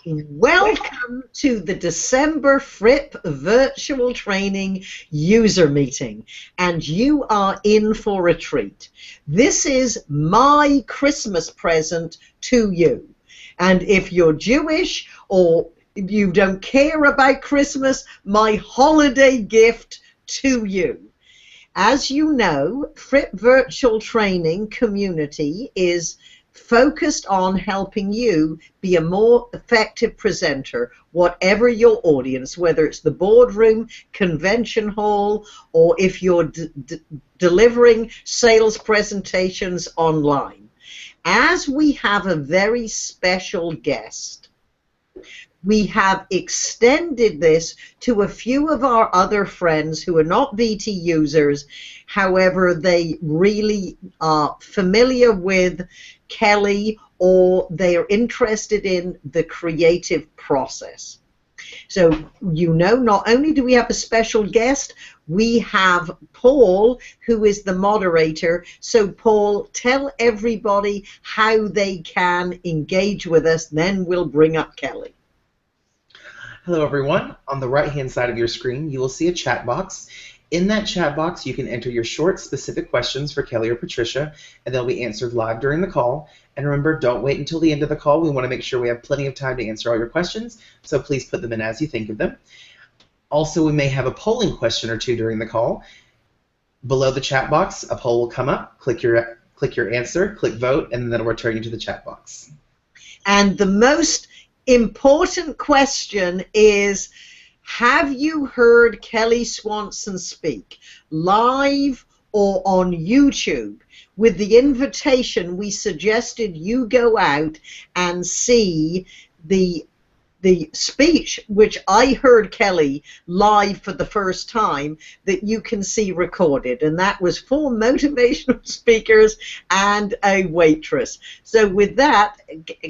Welcome to the December Fripp virtual training user meeting, and you are in for a treat. This is my Christmas present to you, and if you're Jewish or you don't care about Christmas, my holiday gift to you. As you know, Fripp Virtual Training Community is focused on helping you be a more effective presenter, whatever your audience, whether it's the boardroom, convention hall, or if you're delivering sales presentations online. As we have a very special guest, we have extended this to a few of our other friends who are not VT users. However, they really are familiar with Kelly or they are interested in the creative process. So, you know, not only do we have a special guest, we have Paul, who is the moderator. So, Paul, tell everybody how they can engage with us, then we'll bring up Kelly. Hello everyone. On the right-hand side of your screen, you will see a chat box. In that chat box, you can enter your short, specific questions for Kelly or Patricia, and they'll be answered live during the call. And remember, don't wait until the end of the call. We want to make sure we have plenty of time to answer all your questions, so please put them in as you think of them. Also, we may have a polling question or two during the call. Below the chat box, a poll will come up. Click your answer, click vote, and then that'll return you to the chat box. And the most important question is, have you heard Kelly Swanson speak live or on YouTube? With the invitation, we suggested you go out and see the speech, which I heard Kelly live for the first time, that you can see recorded, and that was 4 motivational speakers and a waitress. So with that,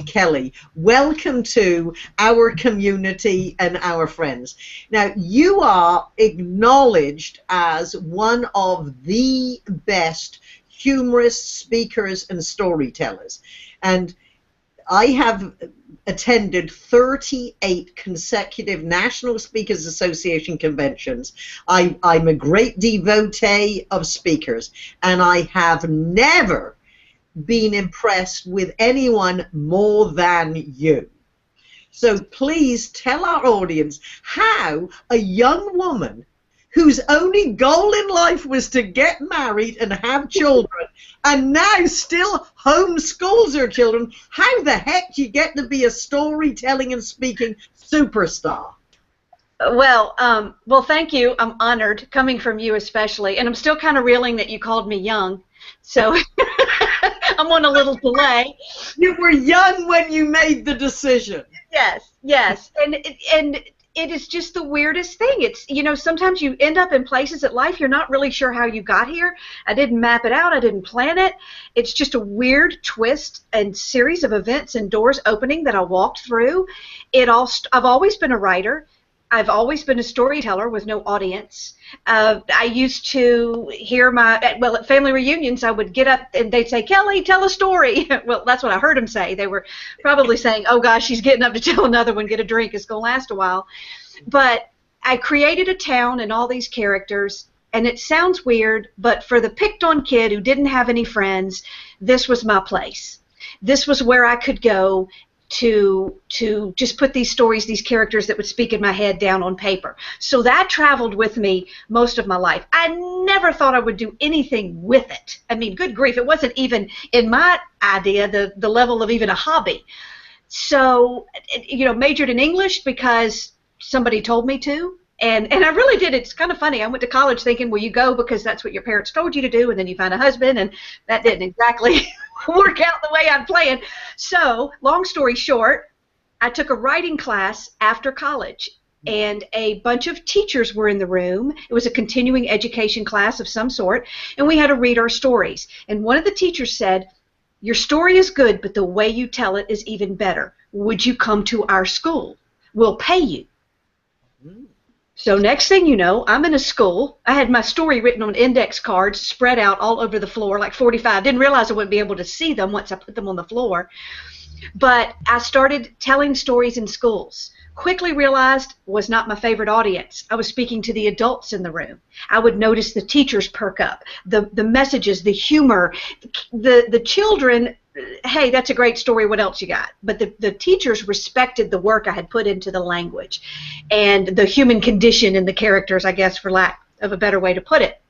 Kelly, welcome to our community and our friends. Now, you are acknowledged as one of the best humorous speakers and storytellers, and I have attended 38 consecutive National Speakers Association conventions. I'm a great devotee of speakers, and I have never been impressed with anyone more than you. So please tell our audience how a young woman whose only goal in life was to get married and have children, and now still homeschools her children, how the heck do you get to be a storytelling and speaking superstar? Well, thank you. I'm honored, coming from you especially, and I'm still kind of reeling that you called me young, so I'm on a little delay. You were young when you made the decision. Yes, yes, and it is just the weirdest thing. It's, you know, sometimes you end up in places in life you're not really sure how you got here. I didn't map it out. I didn't plan it. It's just a weird twist and series of events and doors opening that I walked through. I've always been a writer. I've always been a storyteller with no audience. I used to hear at family reunions, I would get up and they'd say, "Kelly, tell a story." Well, that's what I heard them say. They were probably saying, "Oh gosh, she's getting up to tell another one, get a drink, it's going to last a while." But I created a town and all these characters, and it sounds weird, but for the picked on kid who didn't have any friends, this was my place. This was where I could go to just put these stories, these characters that would speak in my head down on paper. So that traveled with me most of my life. I never thought I would do anything with it. I mean, good grief, it wasn't even in my idea the level of even a hobby. So, you know, majored in English because somebody told me to. And I really did. It's kind of funny. I went to college thinking, well, you go because that's what your parents told you to do, and then you find a husband, and that didn't exactly work out the way I'd planned. So, long story short, I took a writing class after college, and a bunch of teachers were in the room. It was a continuing education class of some sort, and we had to read our stories. And one of the teachers said, "Your story is good, but the way you tell it is even better. Would you come to our school? We'll pay you." So next thing you know, I'm in a school. I had my story written on index cards spread out all over the floor, like 45. Didn't realize I wouldn't be able to see them once I put them on the floor. But I started telling stories in schools. Quickly realized was not my favorite audience. I was speaking to the adults in the room. I would notice the teachers perk up, the messages, the humor, the children. Hey, that's a great story. What else you got? But the teachers respected the work I had put into the language and the human condition in the characters, I guess, for lack of a better way to put it.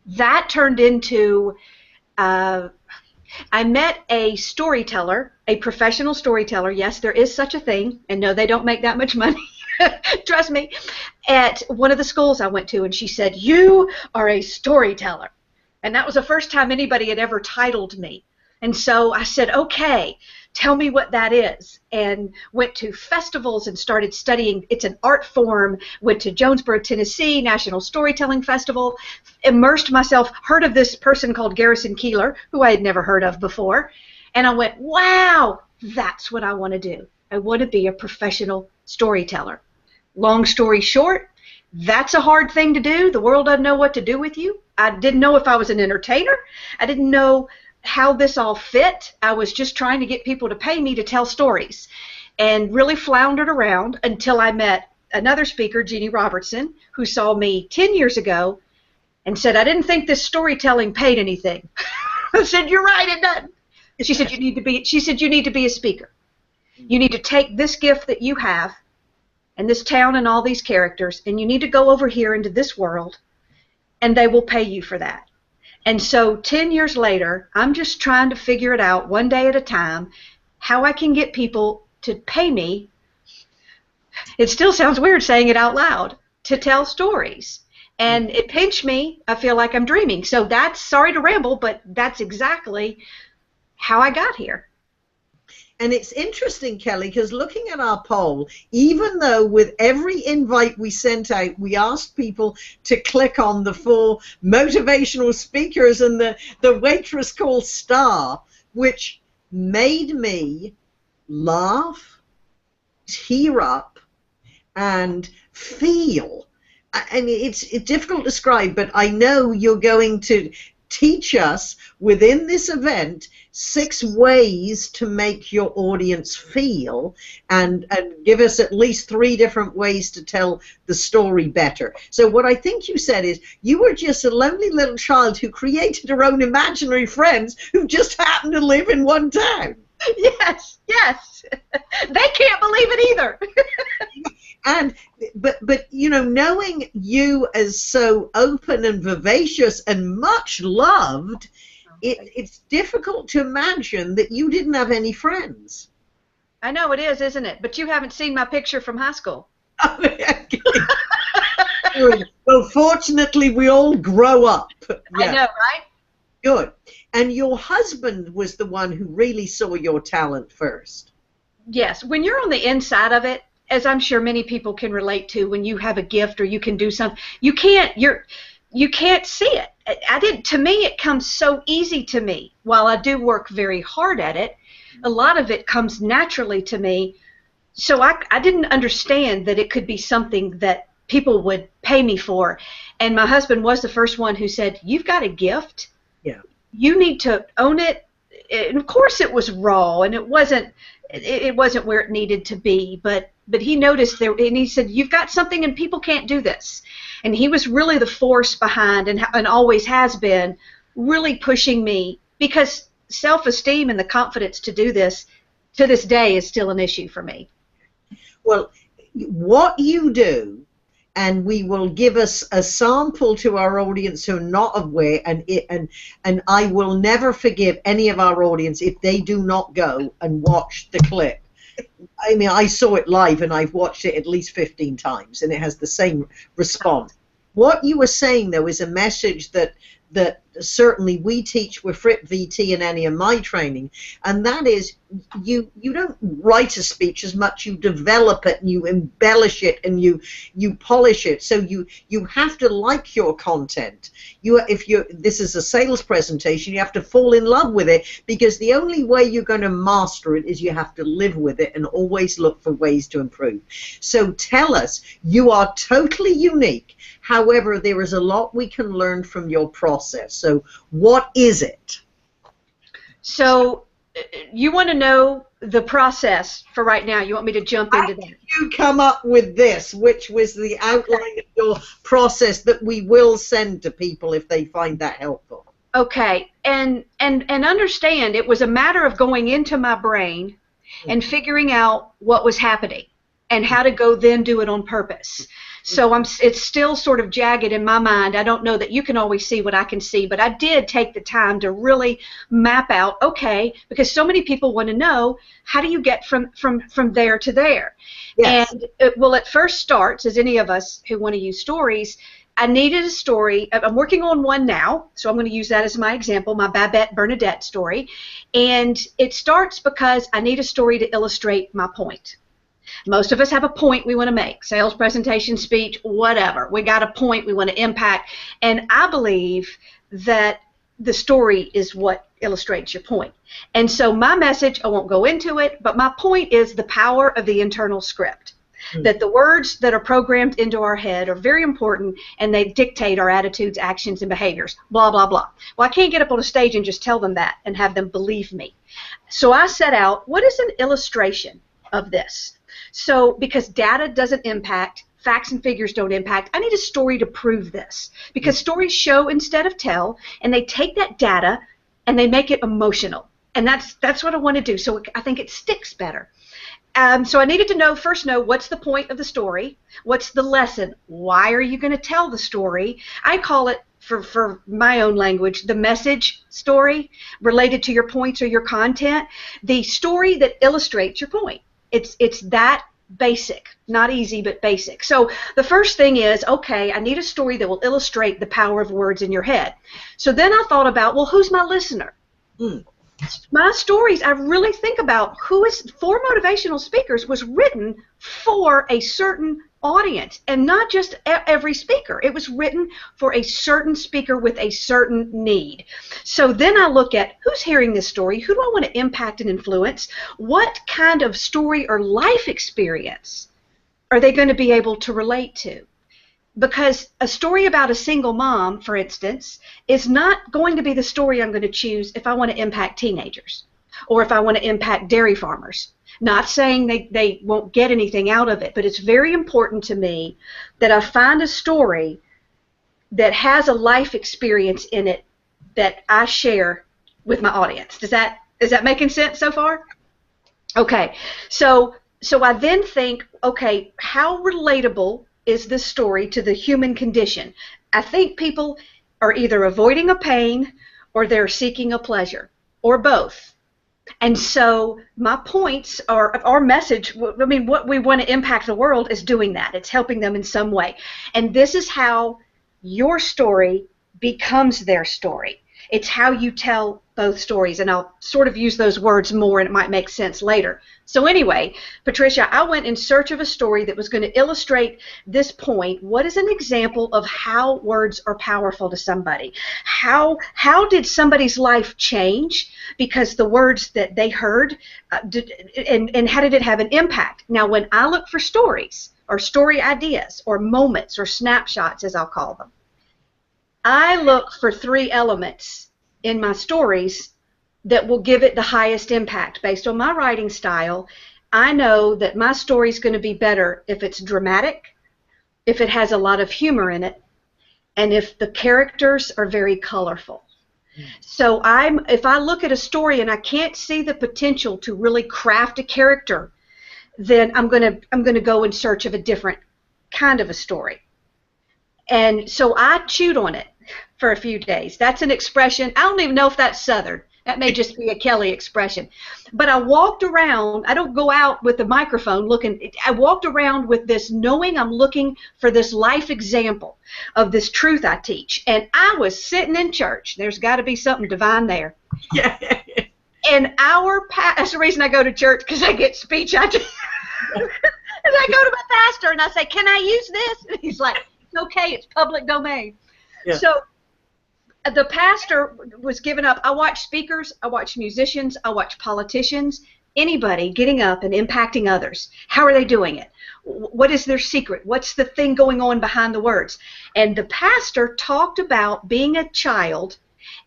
That turned into I met a storyteller, a professional storyteller. Yes, there is such a thing, and no, they don't make that much money. Trust me. At one of the schools I went to, and she said, "You are a storyteller." And that was the first time anybody had ever titled me. And so I said, "Okay, tell me what that is," and went to festivals and started studying. It's an art form. Went to Jonesboro, Tennessee, National Storytelling Festival, immersed myself, heard of this person called Garrison Keillor, who I had never heard of before, and I went, wow, that's what I want to do. I want to be a professional storyteller. Long story short, that's a hard thing to do. The world doesn't know what to do with you. I didn't know if I was an entertainer. I didn't know how this all fit. I was just trying to get people to pay me to tell stories, and really floundered around until I met another speaker, Jeannie Robertson, who saw me 10 years ago and said, "I didn't think this storytelling paid anything." I said, "You're right, it doesn't." She said, "You need to be a speaker. You need to take this gift that you have and this town and all these characters, and you need to go over here into this world, and they will pay you for that." And so 10 years later, I'm just trying to figure it out one day at a time, how I can get people to pay me. It still sounds weird saying it out loud, to tell stories. And it pinched me. I feel like I'm dreaming. So that's, sorry to ramble, but that's exactly how I got here. And it's interesting, Kelly, because looking at our poll, even though with every invite we sent out, we asked people to click on the 4 motivational speakers and the waitress called Star, which made me laugh, tear up, and feel. I mean, it's difficult to describe, but I know you're going to teach us within this event 6 ways to make your audience feel, and give us at least 3 different ways to tell the story better. So what I think you said is you were just a lonely little child who created her own imaginary friends who just happened to live in one town. Yes, yes. They can't believe it either. And but you know, knowing you as so open and vivacious and much loved, it's difficult to imagine that you didn't have any friends. I know it is, isn't it? But you haven't seen my picture from high school. Well, fortunately, we all grow up. Yeah. I know, right? Good. And your husband was the one who really saw your talent first. Yes. When you're on the inside of it, as I'm sure many people can relate to, when you have a gift or you can do something, you can't see it. To me, it comes so easy to me. While I do work very hard at it, a lot of it comes naturally to me. So I didn't understand that it could be something that people would pay me for. And my husband was the first one who said, "You've got a gift. Yeah. You need to own it." And of course, it was raw, and it wasn't where it needed to be. But he noticed there, and he said, "You've got something, and people can't do this." And he was really the force behind, and always has been, really pushing me, because self-esteem and the confidence to do this to this day is still an issue for me. Well, what you do, and we will give us a sample to our audience who are not aware, and I will never forgive any of our audience if they do not go and watch the clip. I mean, I saw it live, and I've watched it at least 15 times, and it has the same response. What you were saying, though, is a message that certainly we teach with FrppVT and any of my training, and that is you don't write a speech as much, you develop it and you embellish it and you polish it. So you have to like your content. This is a sales presentation, you have to fall in love with it, because the only way you're going to master it is you have to live with it and always look for ways to improve. So tell us, you are totally unique. However, there is a lot we can learn from your process. So what is it? So you want to know the process for right now. You want me to jump into that? You come up with this, which was the outline of your process that we will send to people if they find that helpful. Okay, and understand it was a matter of going into my brain and figuring out what was happening and how to go then do it on purpose. So it's still sort of jagged in my mind. I don't know that you can always see what I can see, but I did take the time to really map out, okay, because so many people want to know, how do you get from there to there? Yes. And it first starts, as any of us who want to use stories, I needed a story. I'm working on one now, so I'm going to use that as my example, my Babette Bernadette story. And it starts because I need a story to illustrate my point. Most of us have a point we want to make, sales, presentation, speech, whatever. We got a point we want to impact, and I believe that the story is what illustrates your point. And so my message, I won't go into it, but my point is the power of the internal script. That the words that are programmed into our head are very important, and they dictate our attitudes, actions, and behaviors, blah, blah, blah. Well, I can't get up on a stage and just tell them that and have them believe me. So I set out, what is an illustration of this? So because data doesn't impact, facts and figures don't impact, I need a story to prove this. Because stories show instead of tell, and they take that data and they make it emotional. And that's what I want to do. So I think it sticks better. So I needed to first know what's the point of the story, what's the lesson, why are you going to tell the story. I call it, for my own language, the message story related to your points or your content, the story that illustrates your point. It's that basic, not easy, but basic. So the first thing is, okay, I need a story that will illustrate the power of words in your head. So then I thought about, well, who's my listener? My stories, I really think about For Motivational Speakers was written for a certain audience, and not just every speaker. It was written for a certain speaker with a certain need. So then I look at who's hearing this story, who do I want to impact and influence, what kind of story or life experience are they going to be able to relate to? Because a story about a single mom, for instance, is not going to be the story I'm going to choose if I want to impact teenagers or if I want to impact dairy farmers. Not saying they won't get anything out of it, but it's very important to me that I find a story that has a life experience in it that I share with my audience. Is that making sense so far? Okay, so I then think, okay, how relatable is this story to the human condition? I think people are either avoiding a pain or they're seeking a pleasure, or both. And so my points are our message. I mean, what we want to impact the world is doing that. It's helping them in some way. And this is how your story becomes their story. It's how you tell both stories, and I'll sort of use those words more, and it might make sense later. So anyway, Patricia, I went in search of a story that was going to illustrate this point. What is an example of how words are powerful to somebody? How did somebody's life change because the words that they heard, and how did it have an impact? Now, when I look for stories or story ideas or moments or snapshots, as I'll call them, I look for 3 elements in my stories that will give it the highest impact. Based on my writing style, I know that my story is going to be better if it's dramatic, if it has a lot of humor in it, and if the characters are very colorful. So if I look at a story and I can't see the potential to really craft a character, then I'm going to go in search of a different kind of a story. And so I chewed on it for a few days. That's an expression. I don't even know if that's Southern. That may just be a Kelly expression. But I walked around. I don't go out with the microphone looking. I walked around with this knowing I'm looking for this life example of this truth I teach. And I was sitting in church. There's got to be something divine there. Yeah. And that's the reason I go to church, because I get speech ideas. And I go to my pastor and I say, "Can I use this?" And he's like, "Okay, it's public domain." Yeah. So the pastor was giving up. I watch speakers, I watch musicians, I watch politicians, anybody getting up and impacting others. How are they doing it? What is their secret? What's the thing going on behind the words? And the pastor talked about being a child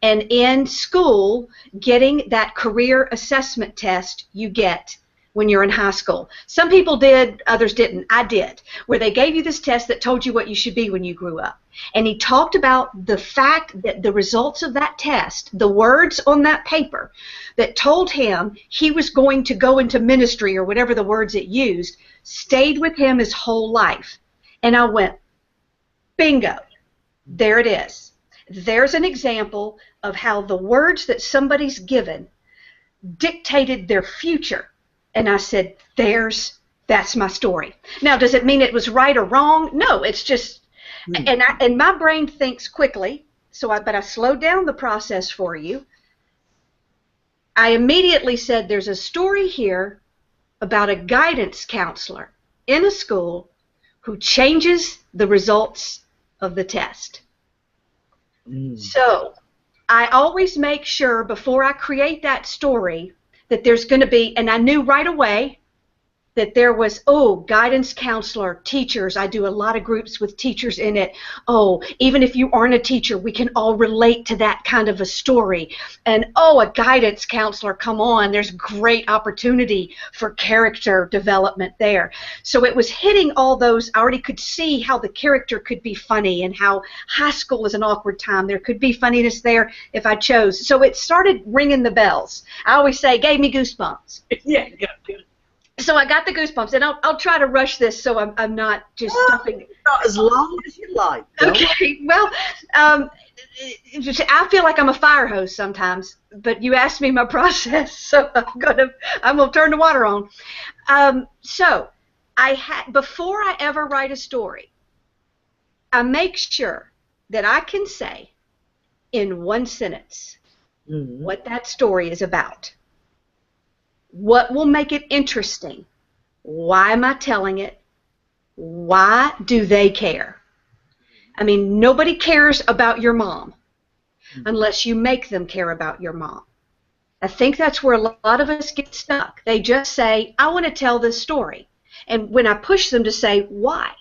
And in school, getting that career assessment test you get when you're in high school. Some people did, others didn't. I did, where they gave you this test that told you what you should be when you grew up. And he talked about the fact that the results of that test, the words on that paper that told him he was going to go into ministry or whatever the words it used, stayed with him his whole life. And I went, bingo, there it is. There's an example of how the words that somebody's given dictated their future. And I said, that's my story. Now, does it mean it was right or wrong? No, it's just, and my brain thinks quickly, but I slowed down the process for you. I immediately said, there's a story here about a guidance counselor in a school who changes the results of the test. So I always make sure before I create that story that there's going to be, and I knew right away that there was, guidance counselor, teachers. I do a lot of groups with teachers in it. Even if you aren't a teacher, we can all relate to that kind of a story. And, a guidance counselor, come on, there's great opportunity for character development there. So it was hitting all those. I already could see how the character could be funny and how high school is an awkward time. There could be funniness there if I chose. So it started ringing the bells. I always say, gave me goosebumps. Yeah. So I got the goosebumps, and I'll try to rush this so I'm not just stuffing. Not as long as you like. Okay. Well, I feel like I'm a fire hose sometimes, but you asked me my process, so I'm gonna turn the water on. So before I ever write a story, I make sure that I can say in one sentence what that story is about. What will make it interesting? Why am I telling it? Why do they care? I mean, nobody cares about your mom unless you make them care about your mom. I think that's where a lot of us get stuck. They just say, I want to tell this story. And when I push them to say, why?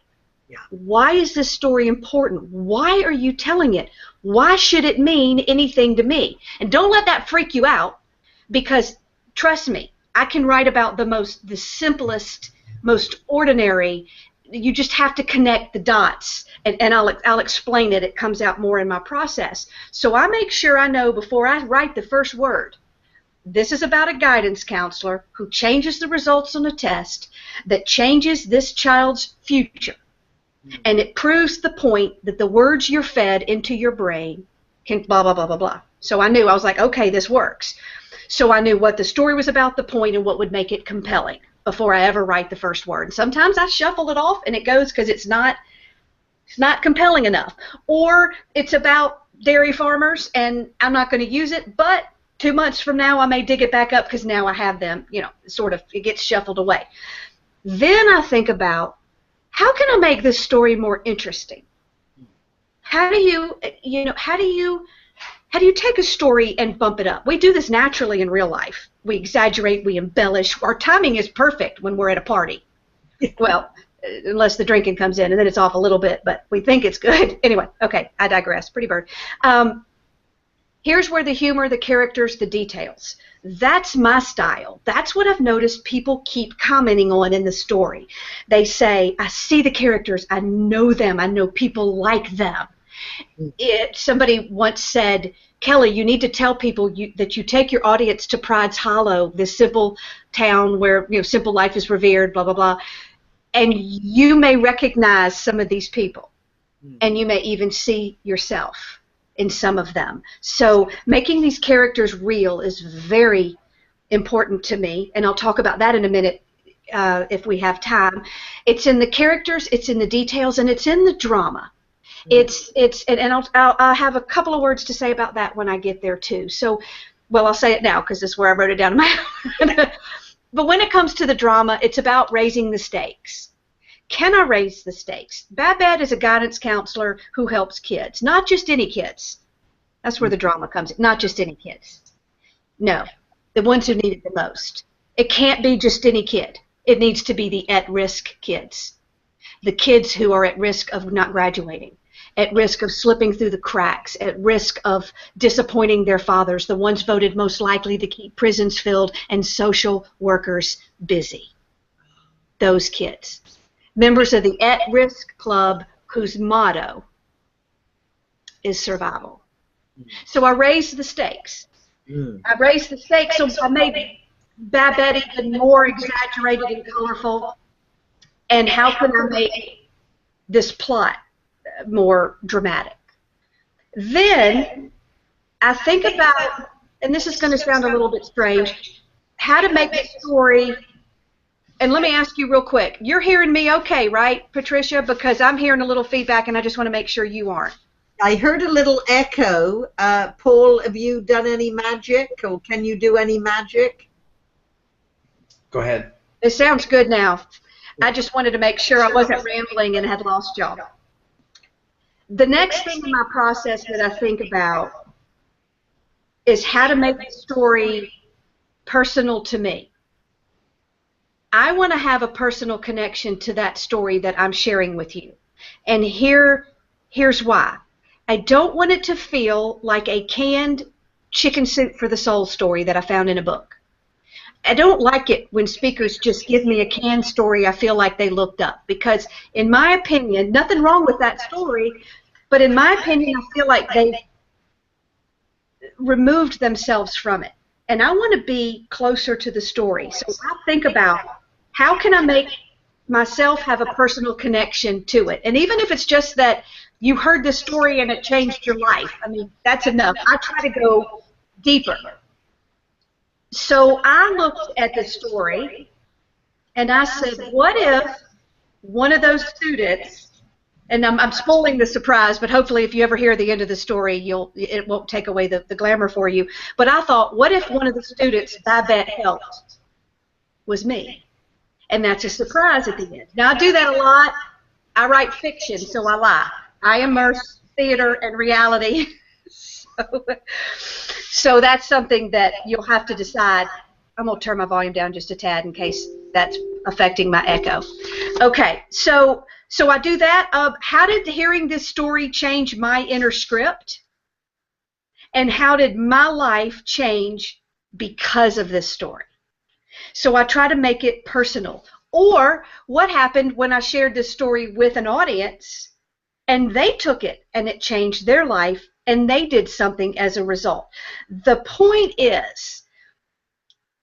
Why is this story important? Why are you telling it? Why should it mean anything to me? And don't let that freak you out, because trust me, I can write about the simplest, most ordinary. You just have to connect the dots, and I'll explain it. It comes out more in my process. So I make sure I know before I write the first word, this is about a guidance counselor who changes the results on a test that changes this child's future. And it proves the point that the words you're fed into your brain can blah, blah, blah, blah, blah. So I knew, I was like, okay, this works. So I knew what the story was about, the point, and what would make it compelling before I ever write the first word. Sometimes I shuffle it off and it goes because it's not compelling enough. Or it's about dairy farmers and I'm not going to use it, but 2 months from now I may dig it back up because now I have them, sort of, it gets shuffled away. Then I think about, how can I make this story more interesting? How do you take a story and bump it up? We do this naturally in real life. We exaggerate, we embellish. Our timing is perfect when we're at a party. Well, unless the drinking comes in, and then it's off a little bit, but we think it's good. Anyway, okay, I digress. Pretty bird. Here's where the humor, the characters, the details. That's my style. That's what I've noticed people keep commenting on in the story. They say, I see the characters, I know them, I know people like them. Somebody once said, Kelly, you need to tell people that you take your audience to Pride's Hollow, this simple town where simple life is revered, blah, blah, blah, and you may recognize some of these people, and you may even see yourself in some of them. So making these characters real is very important to me, and I'll talk about that in a minute if we have time. It's in the characters, it's in the details, and it's in the drama. I'll have a couple of words to say about that when I get there too. So, well, I'll say it now because this is where I wrote it down in my. But when it comes to the drama, it's about raising the stakes. Can I raise the stakes? Babette is a guidance counselor who helps kids, not just any kids. That's where the drama comes in. Not just any kids. No, the ones who need it the most. It can't be just any kid. It needs to be the at-risk kids, the kids who are at risk of not graduating. at risk of slipping through the cracks, at risk of disappointing their fathers, the ones voted most likely to keep prisons filled and social workers busy. Those kids. Members of the at-risk club whose motto is survival. So I raised the stakes. I raised the stakes, so I made Babette even more exaggerated and colorful. And how can I make this plot more dramatic? Then I think about, and this is going to sound a little bit strange, how to make the story. And let me ask you real quick. You're hearing me okay, right, Patricia? Because I'm hearing a little feedback, and I just want to make sure you aren't. I heard a little echo. Paul, have you done any magic, or can you do any magic? Go ahead. It sounds good now. I just wanted to make sure I wasn't rambling and had lost y'all. The next thing in my process that I think about is how to make the story personal to me. I want to have a personal connection to that story that I'm sharing with you. And here's why. I don't want it to feel like a canned chicken soup for the soul story that I found in a book. I don't like it when speakers just give me a canned story I feel like they looked up, because in my opinion, nothing wrong with that story, but in my opinion, I feel like they removed themselves from it. And I want to be closer to the story. So I think about, how can I make myself have a personal connection to it? And even if it's just that you heard this story and it changed your life, I mean, that's enough. I try to go deeper. So I looked at the story and I said, what if one of those students, and I'm spoiling the surprise, but hopefully if you ever hear the end of the story, it won't take away the glamour for you. But I thought, what if one of the students Babette helped was me? And that's a surprise at the end. Now, I do that a lot. I write fiction, so I lie. I immerse theater and reality. So that's something that you'll have to decide. I'm going to turn my volume down just a tad in case that's affecting my echo. Okay, so I do that. How did hearing this story change my inner script? And how did my life change because of this story? So I try to make it personal. Or what happened when I shared this story with an audience and they took it and it changed their life and they did something as a result. The point is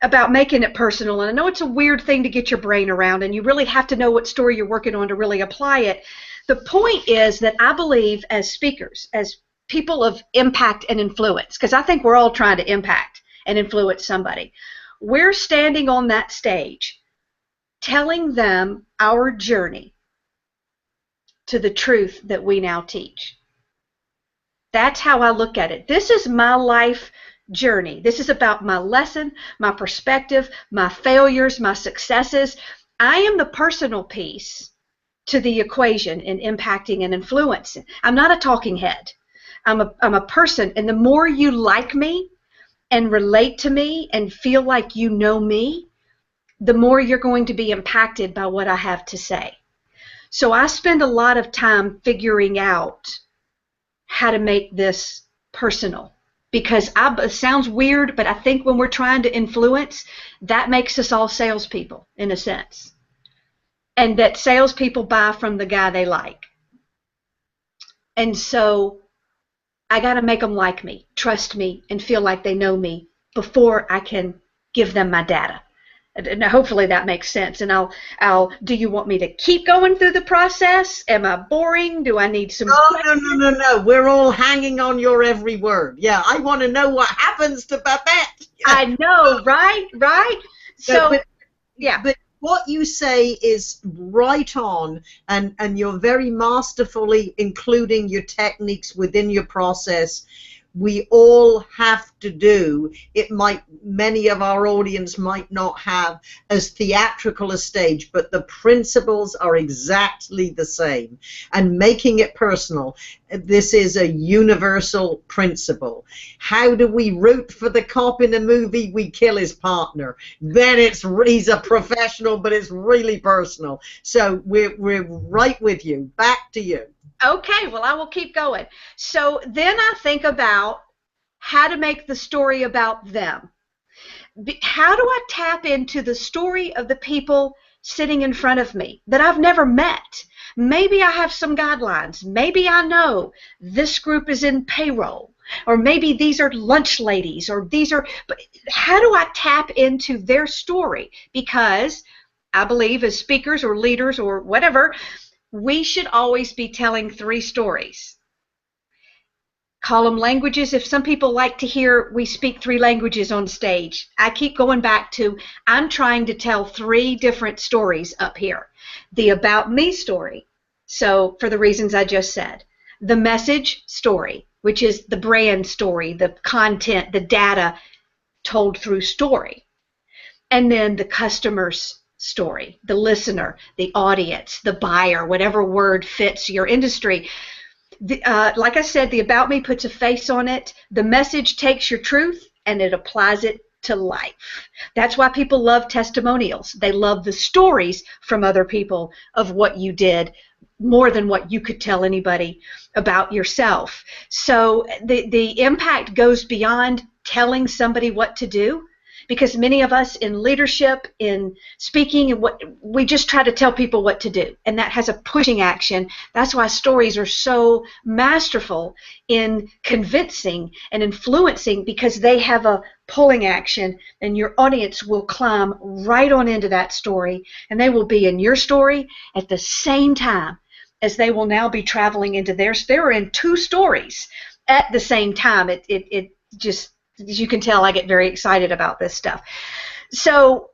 about making it personal, and I know it's a weird thing to get your brain around, and you really have to know what story you're working on to really apply it. The point is that I believe as speakers, as people of impact and influence, because I think we're all trying to impact and influence somebody, we're standing on that stage telling them our journey to the truth that we now teach. That's how I look at it. This is my life journey. This is about my lesson, my perspective, my failures, my successes. I am the personal piece to the equation in impacting and influencing. I'm not a talking head. I'm a person, and the more you like me and relate to me and feel like you know me, the more you're going to be impacted by what I have to say. So I spend a lot of time figuring out how to make this personal, because it sounds weird, but I think when we're trying to influence, that makes us all salespeople in a sense, and that salespeople buy from the guy they like. And so I got to make them like me, trust me, and feel like they know me before I can give them my data. And hopefully that makes sense. And do you want me to keep going through the process? Am I boring? Do I need some? No. We're all hanging on your every word. Yeah, I want to know what happens to Babette. Yeah. I know, right? So, yeah. But what you say is right on, and you're very masterfully including your techniques within your process. We all have to do it. Many of our audience might not have as theatrical a stage, but the principles are exactly the same. And making it personal, this is a universal principle. How do we root for the cop in a movie? We kill his partner. Then he's a professional, but it's really personal. So we're right with you. Back to you. Okay, well, I will keep going. So then I think about how to make the story about them. How do I tap into the story of the people sitting in front of me that I've never met? Maybe I have some guidelines. Maybe I know this group is in payroll, or maybe these are lunch ladies, or these are, but how do I tap into their story? Because I believe as speakers or leaders or whatever, we should always be telling 3 stories. Call them languages. If some people like to hear we speak 3 languages on stage, I keep going back to I'm trying to tell 3 different stories up here. The about me story, so for the reasons I just said. The message story, which is the brand story, the content, the data told through story. And then the customer's story, the listener, the audience, the buyer, whatever word fits your industry. Like I said, the about me puts a face on it. The message takes your truth and it applies it to life. That's why people love testimonials. They love the stories from other people of what you did more than what you could tell anybody about yourself. So the impact goes beyond telling somebody what to do, because many of us in leadership, in speaking, and we just try to tell people what to do, and that has a pushing action. That's why stories are so masterful in convincing and influencing, because they have a pulling action, and your audience will climb right on into that story, and they will be in your story at the same time as they will now be traveling into theirs. They're in 2 stories at the same time. It just, as you can tell, I get very excited about this stuff. So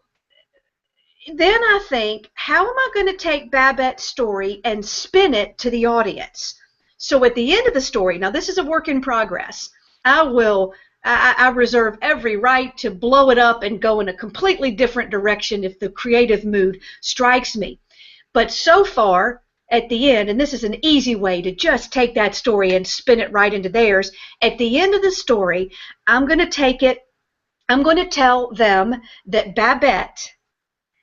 then I think, how am I going to take Babette's story and spin it to the audience? So at the end of the story, now this is a work in progress. I reserve every right to blow it up and go in a completely different direction if the creative mood strikes me. But so far, at the end, and this is an easy way to just take that story and spin it right into theirs, at the end of the story, I'm going to tell them that Babette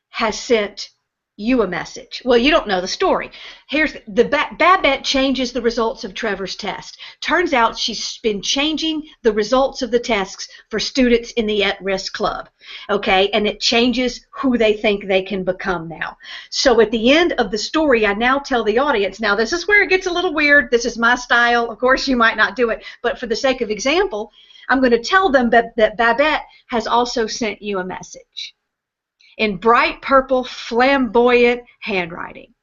has sent you a message. Well, you don't know the story. Here's Babette changes the results of Trevor's test. Turns out she's been changing the results of the tests for students in the at-risk club. Okay, and it changes who they think they can become now. So at the end of the story, I now tell the audience, now this is where it gets a little weird. This is my style. Of course, you might not do it, but for the sake of example, I'm going to tell them that Babette has also sent you a message in bright purple, flamboyant handwriting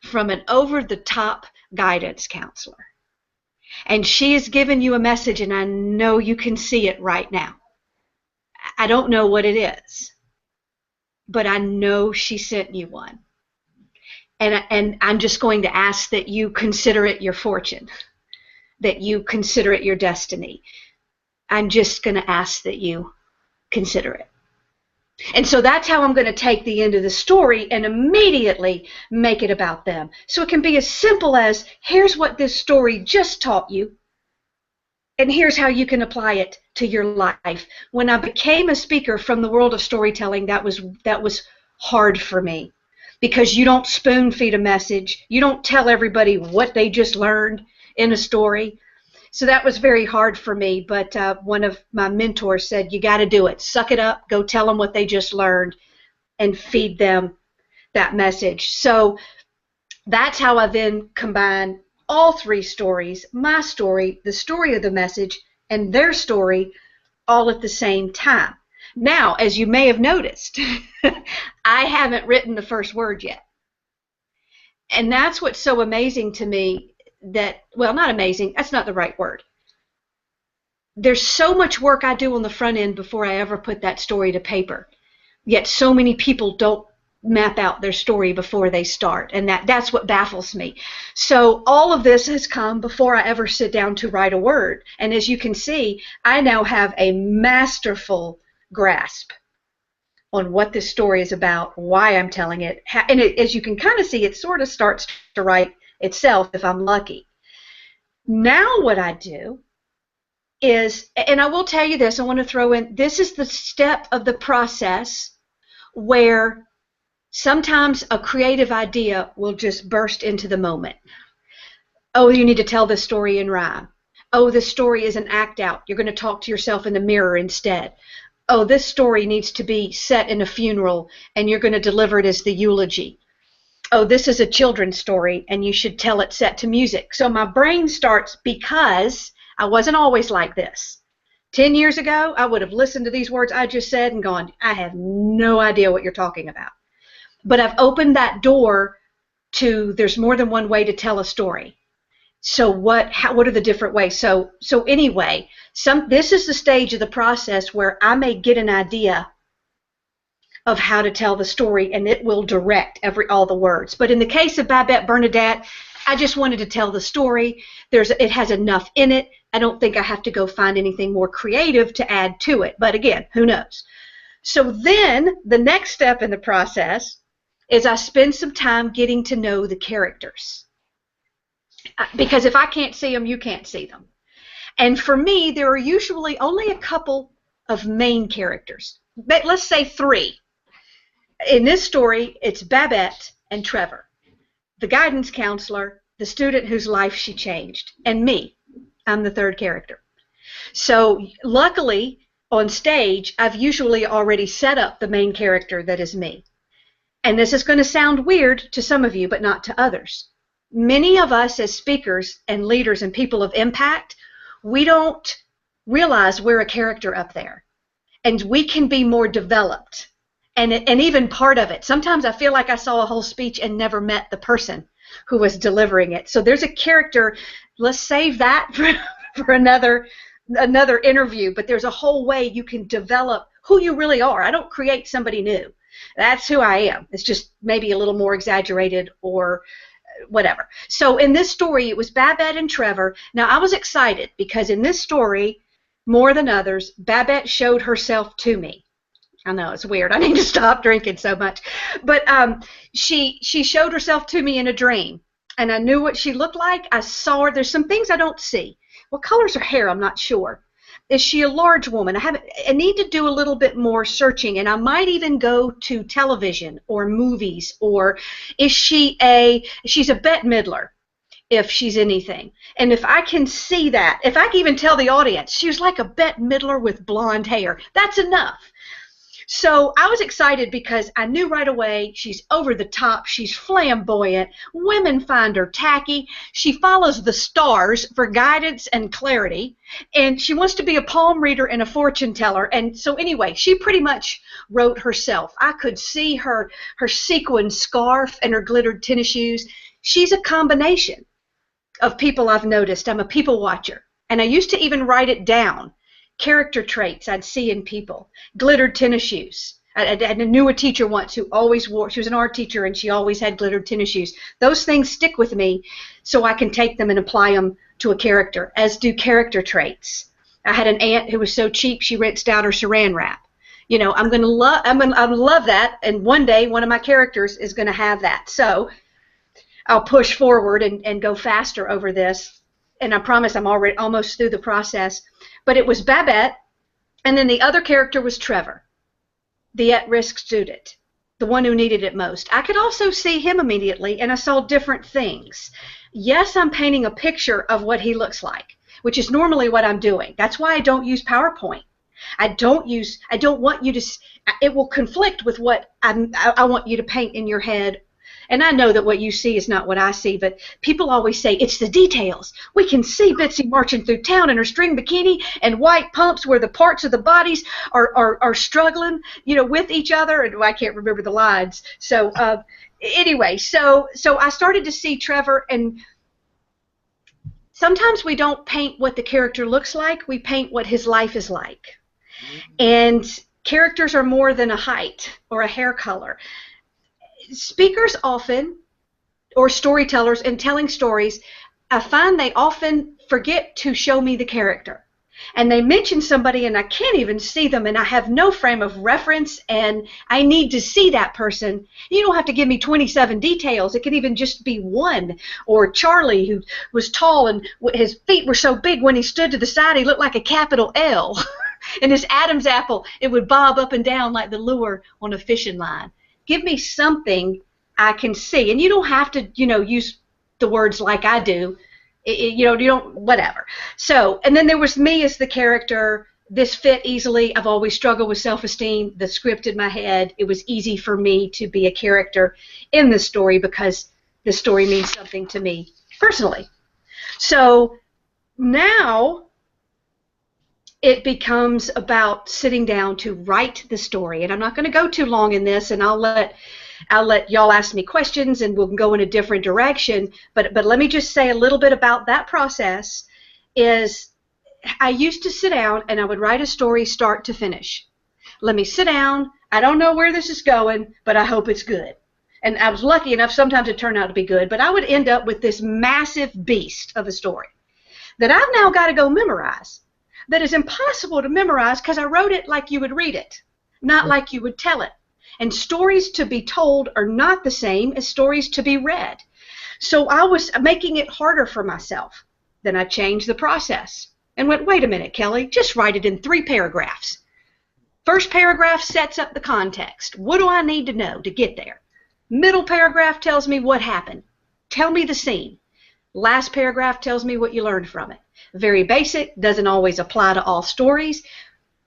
from an over-the-top guidance counselor. And she has given you a message, and I know you can see it right now. I don't know what it is, but I know she sent you one. And I'm just going to ask that you consider it your fortune, that you consider it your destiny. I'm just going to ask that you consider it. And so that's how I'm going to take the end of the story and immediately make it about them. So it can be as simple as, here's what this story just taught you, and here's how you can apply it to your life. When I became a speaker from the world of storytelling, that was hard for me, because you don't spoon feed a message. You don't tell everybody what they just learned in a story. So that was very hard for me, but one of my mentors said, you got to do it. Suck it up, go tell them what they just learned, and feed them that message. So that's how I then combine all 3 stories, my story, the story of the message, and their story, all at the same time. Now, as you may have noticed, I haven't written the first word yet. And that's what's so amazing to me. That, well, not amazing, that's not the right word. There's so much work I do on the front end before I ever put that story to paper. Yet so many people don't map out their story before they start, and that's what baffles me. So all of this has come before I ever sit down to write a word. And as you can see, I now have a masterful grasp on what this story is about, why I'm telling it, and as you can kind of see, it sort of starts to write itself if I'm lucky. Now what I do is, and I will tell you this, I want to throw in, this is the step of the process where sometimes a creative idea will just burst into the moment. Oh, you need to tell this story in rhyme. Oh, this story is an act out. You're going to talk to yourself in the mirror instead. Oh, this story needs to be set in a funeral, and you're going to deliver it as the eulogy. Oh, this is a children's story, and you should tell it set to music. So my brain starts, because I wasn't always like this. 10 years ago, I would have listened to these words I just said and gone, I have no idea what you're talking about. But I've opened that door to there's more than one way to tell a story. So what are the different ways? So anyway, this is the stage of the process where I may get an idea of how to tell the story, and it will direct all the words. But in the case of Babette Bernadette, I just wanted to tell the story. It has enough in it. I don't think I have to go find anything more creative to add to it. But again, who knows? So then the next step in the process is I spend some time getting to know the characters. Because if I can't see them, you can't see them. And for me, there are usually only a couple of main characters. But let's say 3. In this story, it's Babette and Trevor, the guidance counselor, the student whose life she changed, and me. I'm the 3rd character. So luckily, on stage, I've usually already set up the main character that is me. And this is going to sound weird to some of you, but not to others. Many of us as speakers and leaders and people of impact, we don't realize we're a character up there. And we can be more developed. And even part of it. Sometimes I feel like I saw a whole speech and never met the person who was delivering it. So there's a character. Let's save that for another interview. But there's a whole way you can develop who you really are. I don't create somebody new. That's who I am. It's just maybe a little more exaggerated or whatever. So in this story, it was Babette and Trevor. Now, I was excited because in this story, more than others, Babette showed herself to me. I know, it's weird. I need to stop drinking so much. But she showed herself to me in a dream, and I knew what she looked like. I saw her. There's some things I don't see. What color's her hair? I'm not sure. Is she a large woman? I need to do a little bit more searching, and I might even go to television or movies. Or is she's a Bette Midler, if she's anything. And if I can see that, if I can even tell the audience, she was like a Bette Midler with blonde hair, that's enough. So I was excited because I knew right away she's over the top, she's flamboyant, women find her tacky, she follows the stars for guidance and clarity, and she wants to be a palm reader and a fortune teller. And so anyway, she pretty much wrote herself. I could see her sequin scarf and her glittered tennis shoes. She's a combination of people I've noticed. I'm a people watcher, and I used to even write it down. Character traits I'd see in people. Glittered tennis shoes. I knew a teacher once who always wore, she was an art teacher, and she always had glittered tennis shoes. Those things stick with me so I can take them and apply them to a character, as do character traits. I had an aunt who was so cheap she rinsed out her saran wrap. You know, I love that, and one day one of my characters is going to have that. So I'll push forward and go faster over this, and I promise I'm already almost through the process. But it was Babette, and then the other character was Trevor, the at-risk student, the one who needed it most. I could also see him immediately, and I saw different things. Yes, I'm painting a picture of what he looks like, which is normally what I'm doing. That's why I don't use PowerPoint. I don't want you to, it will conflict with what I want you to paint in your head. And I know that what you see is not what I see, but people always say, it's the details. We can see Bitsy marching through town in her string bikini and white pumps where the parts of the bodies are struggling, you know, with each other. And I can't remember the lines. So anyway, so I started to see Trevor, and sometimes we don't paint what the character looks like. We paint what his life is like. And characters are more than a height or a hair color. Speakers often, or storytellers in telling stories, I find they often forget to show me the character. And they mention somebody and I can't even see them, and I have no frame of reference, and I need to see that person. You don't have to give me 27 details. It could even just be one. Or Charlie, who was tall and his feet were so big when he stood to the side he looked like a capital L. And his Adam's apple, it would bob up and down like the lure on a fishing line. Give me something I can see. And you don't have to, you know, use the words like I do. You don't, whatever. So, and then there was me as the character. This fit easily. I've always struggled with self-esteem. The script in my head, it was easy for me to be a character in the story because the story means something to me personally. So now it becomes about sitting down to write the story. And I'm not going to go too long in this, and I'll let y'all ask me questions and we'll go in a different direction. But let me just say a little bit about that process. Is I used to sit down and I would write a story start to finish. Let me sit down. I don't know where this is going, but I hope it's good. And I was lucky enough sometimes it turned out to be good, but I would end up with this massive beast of a story that I've now got to go memorize, that is impossible to memorize because I wrote it like you would read it, not like you would tell it. And stories to be told are not the same as stories to be read. So I was making it harder for myself. Then I changed the process and went, wait a minute, Kelly, just write it in 3 paragraphs. First paragraph sets up the context. What do I need to know to get there? Middle paragraph tells me what happened. Tell me the scene. Last paragraph tells me what you learned from it. Very basic, doesn't always apply to all stories,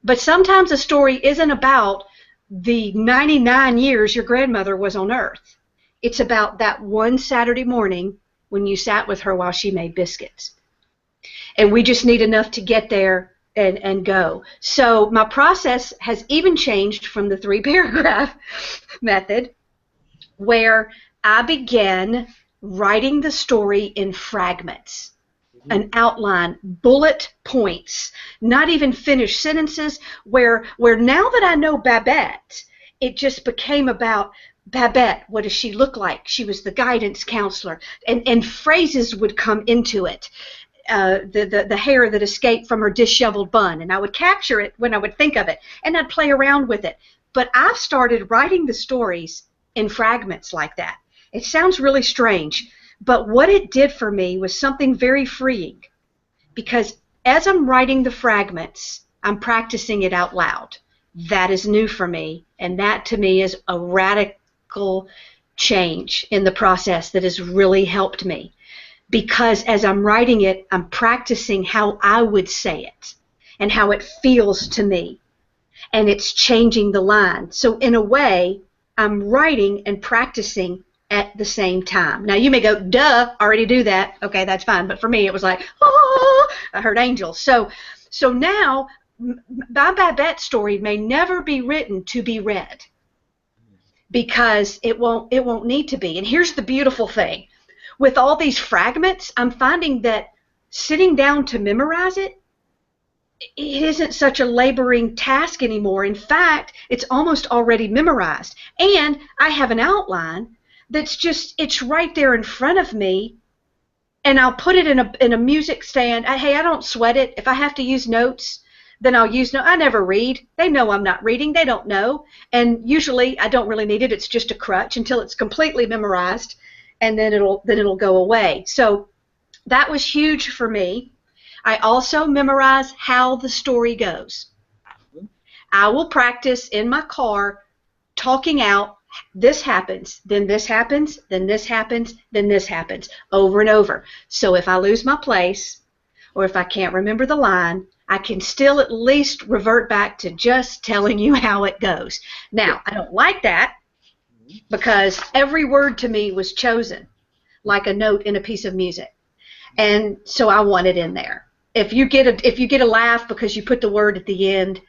but sometimes a story isn't about the 99 years your grandmother was on Earth. It's about that one Saturday morning when you sat with her while she made biscuits. And we just need enough to get there and go. So my process has even changed from the 3-paragraph method, where I began writing the story in fragments, an outline, bullet points, not even finished sentences, where now that I know Babette, it just became about Babette. What does she look like? She was the guidance counselor, and phrases would come into it. The hair that escaped from her disheveled bun, and I would capture it when I would think of it, and I'd play around with it. But I've started writing the stories in fragments like that. It sounds really strange, but what it did for me was something very freeing, because as I'm writing the fragments, I'm practicing it out loud. That is new for me, and that to me is a radical change in the process that has really helped me. Because as I'm writing it, I'm practicing how I would say it and how it feels to me. And it's changing the line. So in a way, I'm writing and practicing at the same time. Now you may go, duh, I already do that. Okay, that's fine. But for me, it was like, oh, I heard angels. So now my Babette story may never be written to be read, because it won't need to be. And here's the beautiful thing. With all these fragments, I'm finding that sitting down to memorize it isn't such a laboring task anymore. In fact, it's almost already memorized. And I have an outline that's it's right there in front of me, and I'll put it in a music stand. Hey, I don't sweat it. If I have to use notes, then I'll use notes. I never read. They know I'm not reading. They don't know. And usually I don't really need it. It's just a crutch until it's completely memorized. And then it'll go away. So that was huge for me. I also memorize how the story goes. I will practice in my car talking out, this happens, then this happens, then this happens, then this happens, over and over. So if I lose my place, or if I can't remember the line, I can still at least revert back to just telling you how it goes. Now, I don't like that, because every word to me was chosen like a note in a piece of music, and so I want it in there. If you get a laugh because you put the word at the end,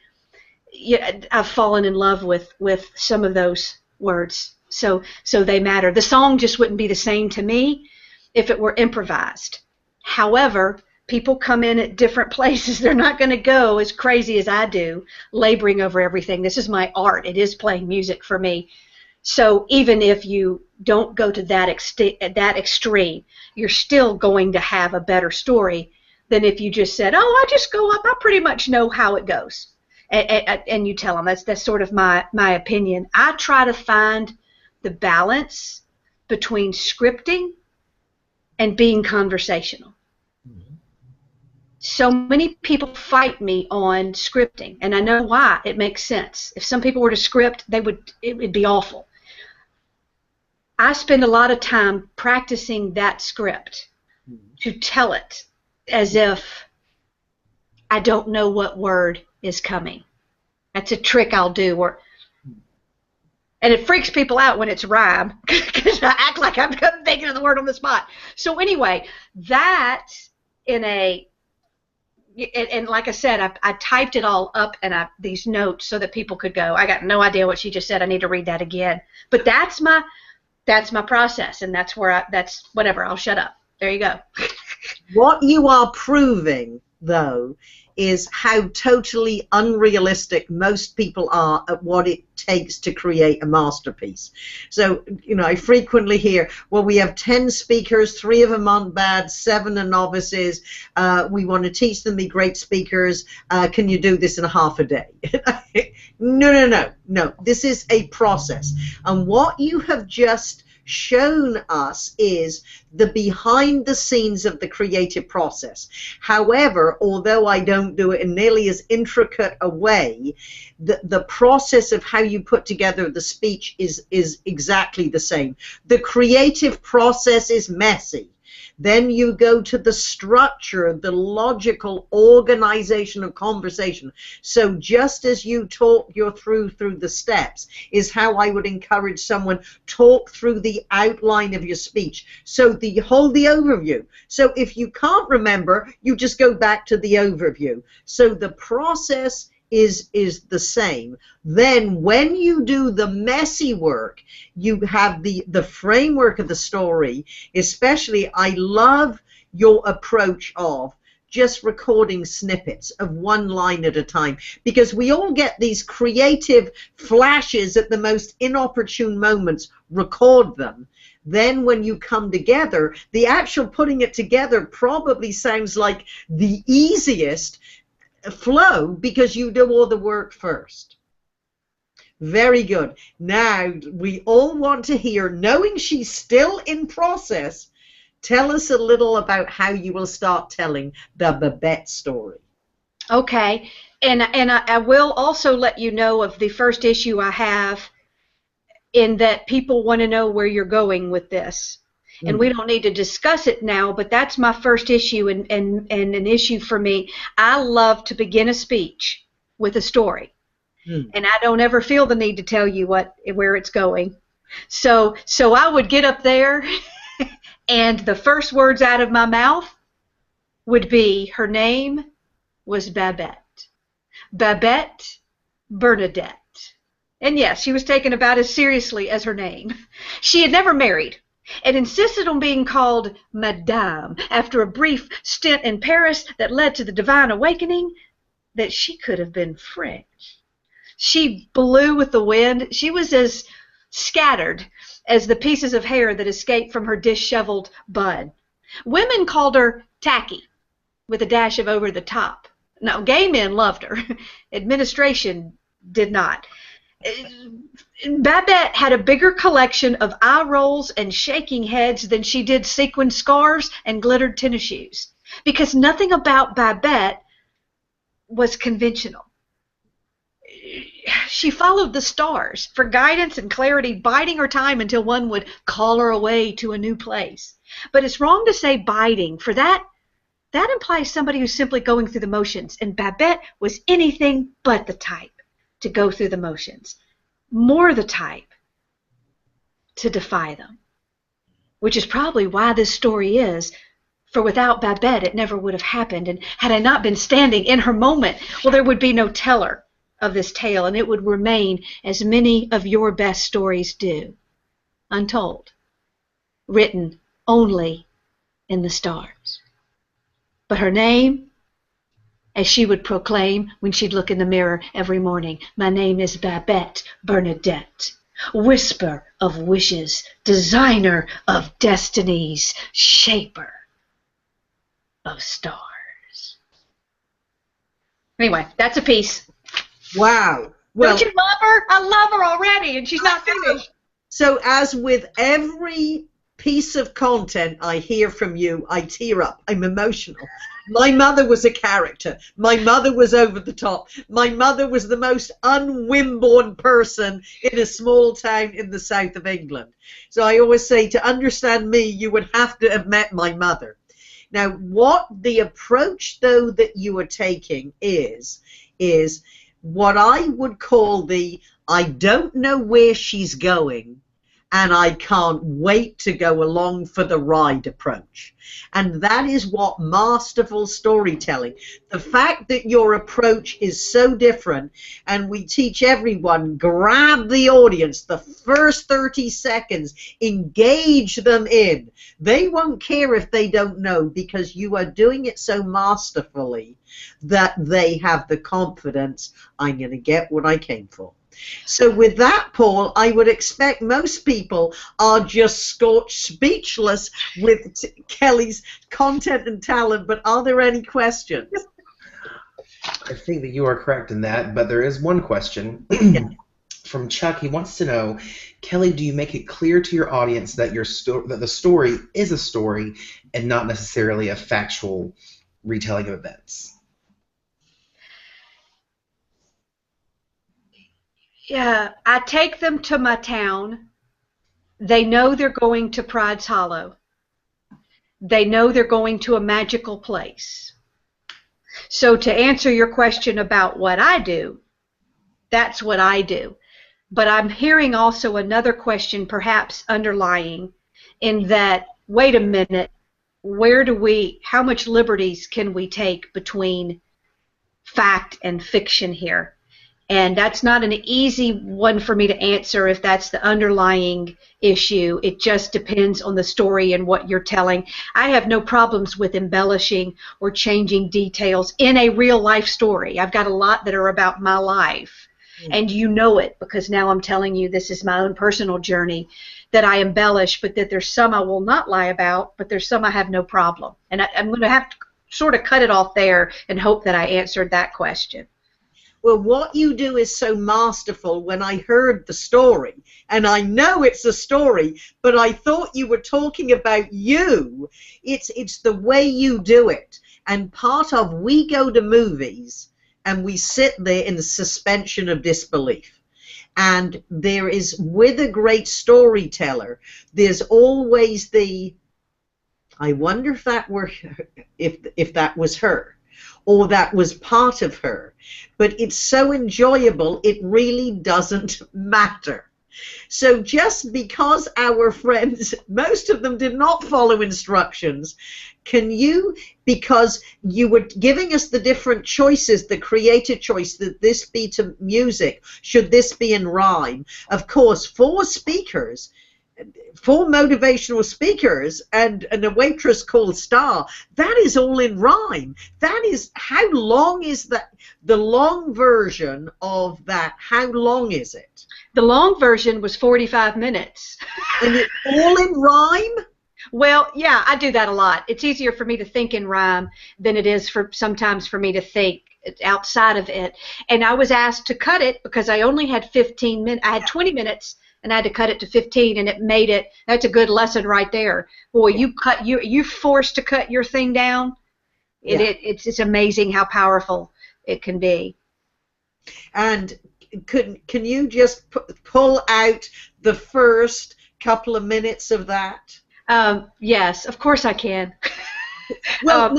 I've fallen in love with some of those words, so they matter. The song just wouldn't be the same to me if it were improvised. However, people come in at different places. They're not going to go as crazy as I do, laboring over everything. This is my art. It is playing music for me. So even if you don't go to that extreme, you're still going to have a better story than if you just said, oh, I just go up, I pretty much know how it goes. And you tell them. That's sort of my opinion. I try to find the balance between scripting and being conversational. So many people fight me on scripting, and I know why. It makes sense. If some people were to script, it would be awful. I spend a lot of time practicing that script to tell it as if I don't know what word is coming. That's a trick I'll do. And it freaks people out when it's rhyme because I act like I'm thinking of the word on the spot. So anyway, that and like I said, I typed it all up in these notes so that people could go, I got no idea what she just said. I need to read that again. But that's my process, and that's whatever. I'll shut up. There you go. What you are proving, though, is how totally unrealistic most people are at what it takes to create a masterpiece. So, you know, I frequently hear, well, we have 10 speakers, 3 of them aren't bad, 7 are novices, we want to teach them to be great speakers, can you do this in half a day? No, this is a process. And what you have just shown us is the behind the scenes of the creative process. However, although I don't do it in nearly as intricate a way, the process of how you put together the speech is exactly the same. The creative process is messy. Then you go to the structure, the logical organization of conversation. So just as you talk through the steps is how I would encourage someone, talk through the outline of your speech. So hold the overview. So if you can't remember, you just go back to the overview. So the process is the same. Then when you do the messy work, you have the framework of the story. Especially, I love your approach of just recording snippets of one line at a time, because we all get these creative flashes at the most inopportune moments. Record them. Then when you come together, the actual putting it together probably sounds like the easiest flow because you do all the work first. Very good. Now we all want to hear, knowing she's still in process, tell us a little about how you will start telling the Babette story. Okay, and I will also let you know of the first issue I have, in that people want to know where you're going with this. And we don't need to discuss it now, but that's my first issue and an issue for me. I love to begin a speech with a story. And I don't ever feel the need to tell you where it's going. So I would get up there and the first words out of my mouth would be, her name was Babette. Babette Bernadette. And yes, she was taken about as seriously as her name. She had never married and insisted on being called Madame after a brief stint in Paris that led to the divine awakening that she could have been French. She blew with the wind. She was as scattered as the pieces of hair that escaped from her disheveled bud. Women called her tacky, with a dash of over the top. Now, gay men loved her. Administration did not. Babette had a bigger collection of eye rolls and shaking heads than she did sequined scarves and glittered tennis shoes, because nothing about Babette was conventional. She followed the stars for guidance and clarity, biding her time until one would call her away to a new place. But it's wrong to say biding, for that implies somebody who's simply going through the motions, and Babette was anything but the type to go through the motions, more the type to defy them, which is probably why this story is, for without Babette it never would have happened, and had I not been standing in her moment, well, there would be no teller of this tale, and it would remain as many of your best stories do, untold, written only in the stars. But her name, as she would proclaim when she'd look in the mirror every morning, my name is Babette Bernadette, whisper of wishes, designer of destinies, shaper of stars. Anyway, that's a piece. Wow. Well, don't you love her? I love her already, and she's not finished. So as with every piece of content I hear from you, I tear up. I'm emotional. My mother was a character. My mother was over the top. My mother was the most un-Wimborne person in a small town in the south of England. So I always say, to understand me, you would have to have met my mother. Now, what the approach, though, that you are taking is what I would call the I don't know where she's going, and I can't wait to go along for the ride approach. And that is what masterful storytelling, the fact that your approach is so different, and we teach everyone, grab the audience, the first 30 seconds, engage them in. They won't care if they don't know, because you are doing it so masterfully that they have the confidence, I'm going to get what I came for. So with that, Paul, I would expect most people are just scorched speechless with Kelly's content and talent, but are there any questions? I think that you are correct in that, but there is one question from Chuck. He wants to know, Kelly, do you make it clear to your audience that that the story is a story and not necessarily a factual retelling of events? Yeah, I take them to my town. They know they're going to Pride's Hollow. They know they're going to a magical place. So to answer your question about what I do, that's what I do. But I'm hearing also another question perhaps underlying in that, wait a minute, how much liberties can we take between fact and fiction here? And that's not an easy one for me to answer if that's the underlying issue. It just depends on the story and what you're telling. I have no problems with embellishing or changing details in a real life story. I've got a lot that are about my life. And you know it, because now I'm telling you this is my own personal journey that I embellish, but that there's some I will not lie about, but there's some I have no problem. And I'm going to have to sort of cut it off there and hope that I answered that question. Well, what you do is so masterful. When I heard the story, and I know it's a story, but I thought you were talking about you. It's the way you do it. And part of, we go to movies and we sit there in the suspension of disbelief. And there is, with a great storyteller, there's always the, I wonder if that were, if that was her, or that was part of her. But it's so enjoyable, it really doesn't matter. So just because our friends, most of them did not follow instructions, can you, because you were giving us the different choices, the creative choice, that this be to music, should this be in rhyme? Of course, for speakers, for motivational speakers, and a waitress called Star, that is all in rhyme. That is, how long is that? The long version of that, how long is it? The long version was 45 minutes. And it's all in rhyme? Well, yeah, I do that a lot. It's easier for me to think in rhyme than it is sometimes for me to think outside of it. And I was asked to cut it because I only had 15 minutes. I had 20 minutes. And I had to cut it to 15, and it made it. That's a good lesson right there. Boy, you forced to cut your thing down. It's amazing how powerful it can be. And can you just pull out the first couple of minutes of that? Yes, of course I can. Well,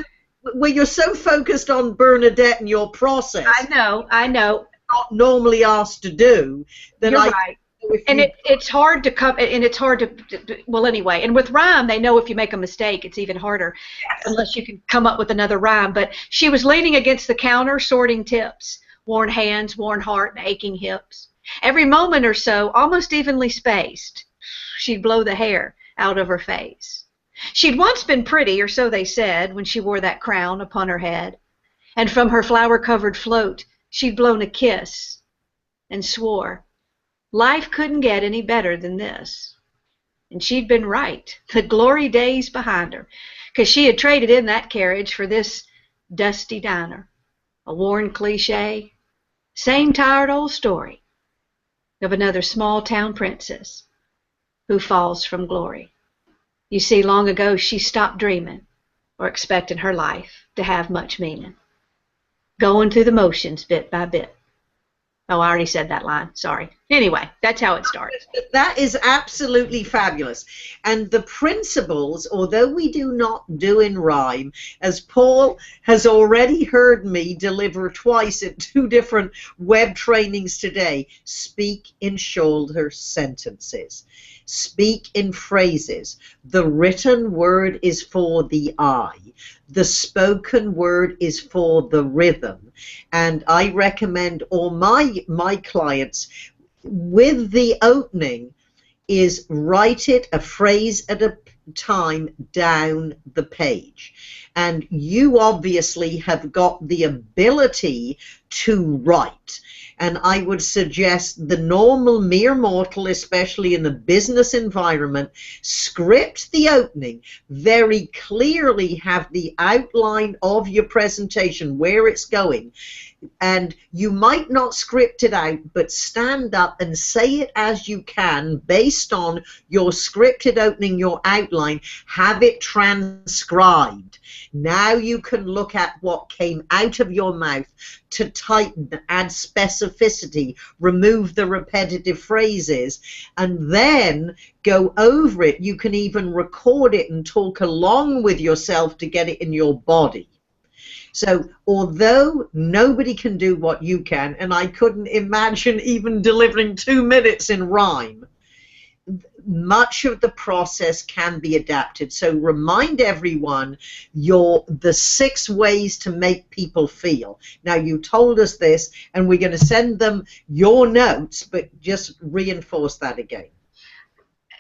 you're so focused on Bernadette and your process. I know. Not normally asked to do that. You're right. And it's hard to come, and it's hard to, well, anyway, and with rhyme, they know if you make a mistake, it's even harder, yes, unless you can come up with another rhyme. But she was leaning against the counter, sorting tips, worn hands, worn heart, and aching hips. Every moment or so, almost evenly spaced, she'd blow the hair out of her face. She'd once been pretty, or so they said, when she wore that crown upon her head. And from her flower-covered float, she'd blown a kiss and swore life couldn't get any better than this. And she'd been right, the glory days behind her, because she had traded in that carriage for this dusty diner, a worn cliche, same tired old story of another small-town princess who falls from glory. You see, long ago she stopped dreaming or expecting her life to have much meaning, going through the motions bit by bit. Oh, I already said that line, sorry. Anyway, that's how it starts. That is absolutely fabulous. And the principles, although we do not do in rhyme, as Paul has already heard me deliver twice at 2 different web trainings today, speak in shoulder sentences. Speak in phrases. The written word is for the I. The spoken word is for the rhythm. And I recommend all my clients, with the opening, is write it a phrase at a time down the page. And you obviously have got the ability to write. And I would suggest the normal mere mortal, especially in the business environment, script the opening, very clearly have the outline of your presentation, where it's going. And you might not script it out, but stand up and say it as you can based on your scripted opening, your outline. Have it transcribed. Now you can look at what came out of your mouth to tighten, add specificity, remove the repetitive phrases, and then go over it. You can even record it and talk along with yourself to get it in your body. So although nobody can do what you can, and I couldn't imagine even delivering 2 minutes in rhyme, much of the process can be adapted. So remind everyone the 6 ways to make people feel. Now, you told us this, and we're going to send them your notes, but just reinforce that again.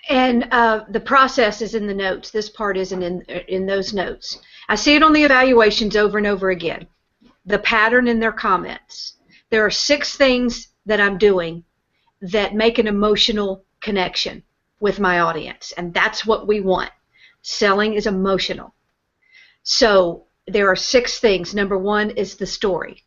And the process is in the notes. This part isn't in those notes. I see it on the evaluations over and over again. The pattern in their comments. There are 6 things that I'm doing that make an emotional connection with my audience, and that's what we want. Selling is emotional. So there are 6 things. Number 1 is the story.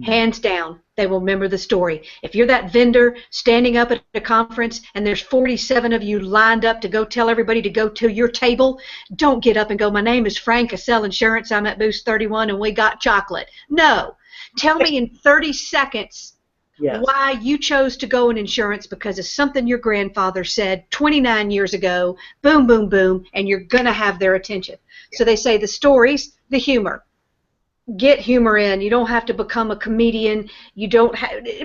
Hands down, they will remember the story. If you're that vendor standing up at a conference and there's 47 of you lined up to go tell everybody to go to your table, don't get up and go, my name is Frank, I sell insurance, I'm at booth 31 and we got chocolate. No. Tell me in 30 seconds why you chose to go in insurance, because it's something your grandfather said 29 years ago, boom, boom, boom, and you're going to have their attention. So they say the stories, the humor. Get humor in. You don't have to become a comedian. You don't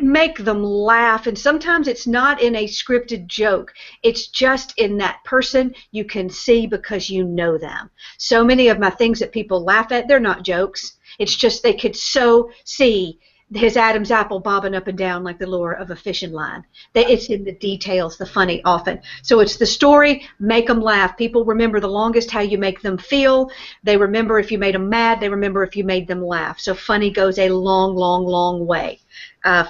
make them laugh. And sometimes it's not in a scripted joke. It's just in that person you can see because you know them. So many of my things that people laugh at, they're not jokes. It's just they could so see his Adam's apple bobbing up and down like the lure of a fishing line. It's in the details, the funny often. So it's the story, make them laugh. People remember the longest how you make them feel. They remember if you made them mad. They remember if you made them laugh. So funny goes a long, long, long way.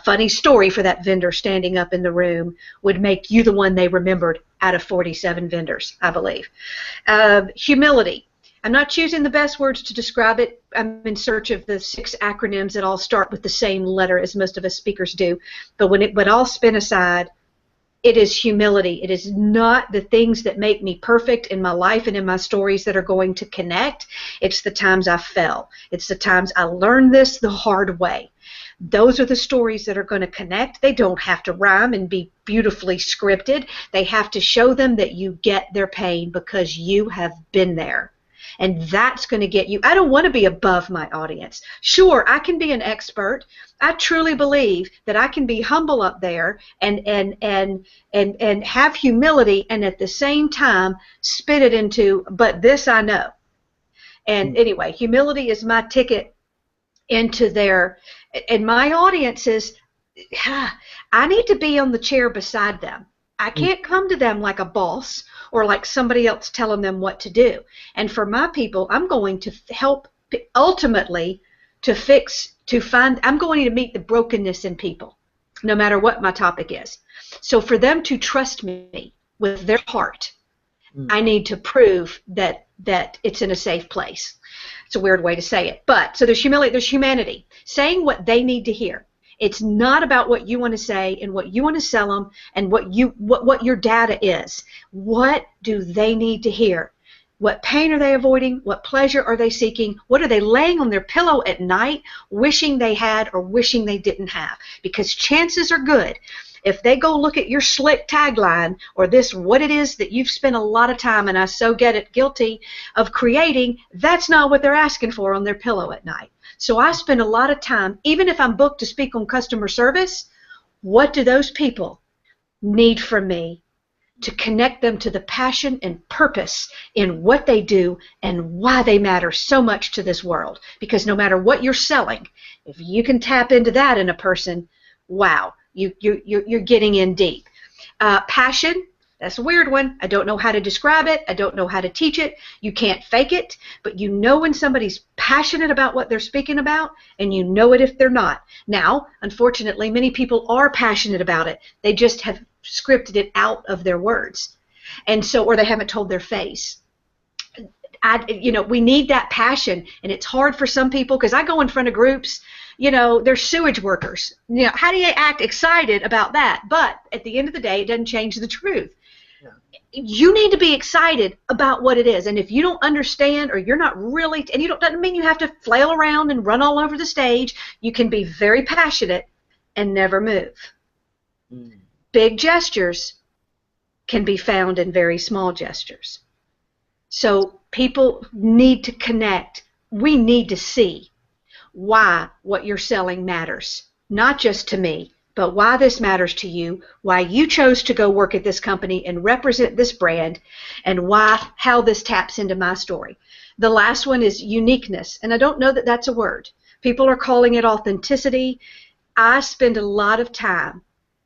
Funny story for that vendor standing up in the room would make you the one they remembered out of 47 vendors, I believe. Humility. I'm not choosing the best words to describe it. I'm in search of the 6 acronyms that all start with the same letter, as most of us speakers do. But when all spin aside, it is humility. It is not the things that make me perfect in my life and in my stories that are going to connect. It's the times I fell. It's the times I learned this the hard way. Those are the stories that are going to connect. They don't have to rhyme and be beautifully scripted. They have to show them that you get their pain because you have been there. And that's going to get you. I don't want to be above my audience. Sure, I can be an expert. I truly believe that I can be humble up there and have humility, and at the same time spit it into, but this I know. And anyway, humility is my ticket into there. And my audience is, I need to be on the chair beside them. I can't come to them like a boss or like somebody else telling them what to do. And for my people, I'm going to help ultimately I'm going to meet the brokenness in people, no matter what my topic is. So for them to trust me with their heart, I need to prove that it's in a safe place. It's a weird way to say it. But so there's humility, there's humanity, saying what they need to hear. It's not about what you want to say and what you want to sell them and what your data is. What do they need to hear? What pain are they avoiding? What pleasure are they seeking? What are they laying on their pillow at night wishing they had or wishing they didn't have? Because chances are good If they go look at your slick tagline or this, what it is that you've spent a lot of time, and I so get it, guilty of creating, that's not what they're asking for on their pillow at night. So I spend a lot of time, even if I'm booked to speak on customer service, what do those people need from me to connect them to the passion and purpose in what they do and why they matter so much to this world? Because no matter what you're selling, if you can tap into that in a person, wow, you're getting in deep. Passion, that's a weird one. I don't know how to describe it. I don't know how to teach it. You can't fake it, but you know when somebody's passionate about what they're speaking about, and you know it if they're not. Now, unfortunately, many people are passionate about it. They just have scripted it out of their words, and so, or they haven't told their face. We need that passion, and it's hard for some people because I go in front of groups. They're sewage workers. How do you act excited about that? But at the end of the day, it doesn't change the truth. Yeah. You need to be excited about what it is, and if you don't understand or you're not really, and doesn't mean you have to flail around and run all over the stage. You can be very passionate and never move. Mm. Big gestures can be found in very small gestures. So people need to connect. We need to see why what you're selling matters, not just to me, but why this matters to you, why you chose to go work at this company and represent this brand, and how this taps into my story. The last one is uniqueness, and I don't know that that's a word. People are calling it authenticity. I spend a lot of time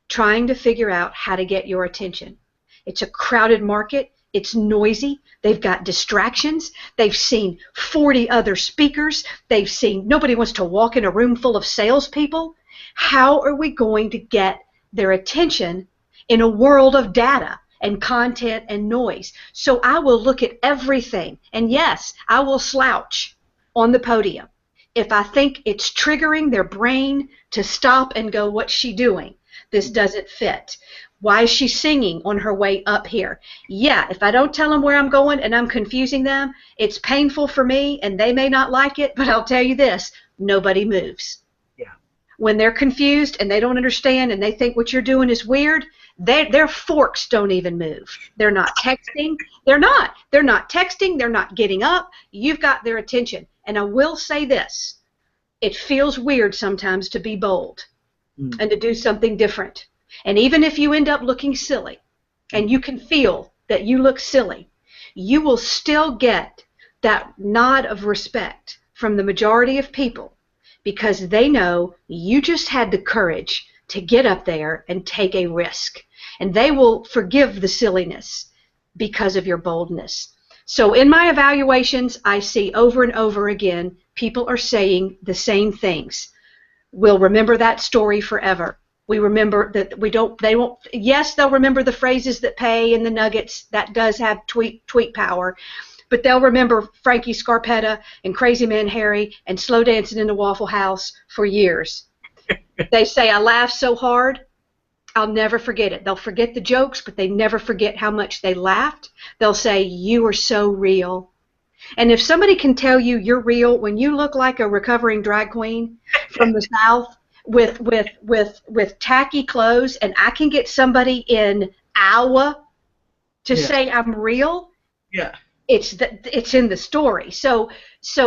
trying to figure out how to get your attention. It's a crowded market. It's noisy. They've got distractions. They've seen 40 other speakers. Nobody wants to walk in a room full of salespeople. How are we going to get their attention in a world of data and content and noise? So I will look at everything, and yes, I will slouch on the podium if I think it's triggering their brain to stop and go, what's she doing? This doesn't fit. Why is she singing on her way up here? Yeah, if I don't tell them where I'm going and I'm confusing them, it's painful for me and they may not like it, but I'll tell you this, nobody moves. Yeah. When they're confused and they don't understand and they think what you're doing is weird, their forks don't even move. They're not texting. They're not texting. They're not getting up. You've got their attention. And I will say this, it feels weird sometimes to be bold and to do something different. And even if you end up looking silly, and you can feel that you look silly, you will still get that nod of respect from the majority of people because they know you just had the courage to get up there and take a risk. And they will forgive the silliness because of your boldness. So in my evaluations, I see over and over again, people are saying the same things. We'll remember that story forever. We remember that yes, they'll remember the phrases that pay and the nuggets. That does have tweet power. But they'll remember Frankie Scarpetta and Crazy Man Harry and Slow Dancing in the Waffle House for years. They say, I laughed so hard, I'll never forget it. They'll forget the jokes, but they never forget how much they laughed. They'll say, you are so real. And if somebody can tell you you're real when you look like a recovering drag queen from the South, with tacky clothes, and I can get somebody in Iowa to say I'm real. Yeah, it's in the story. So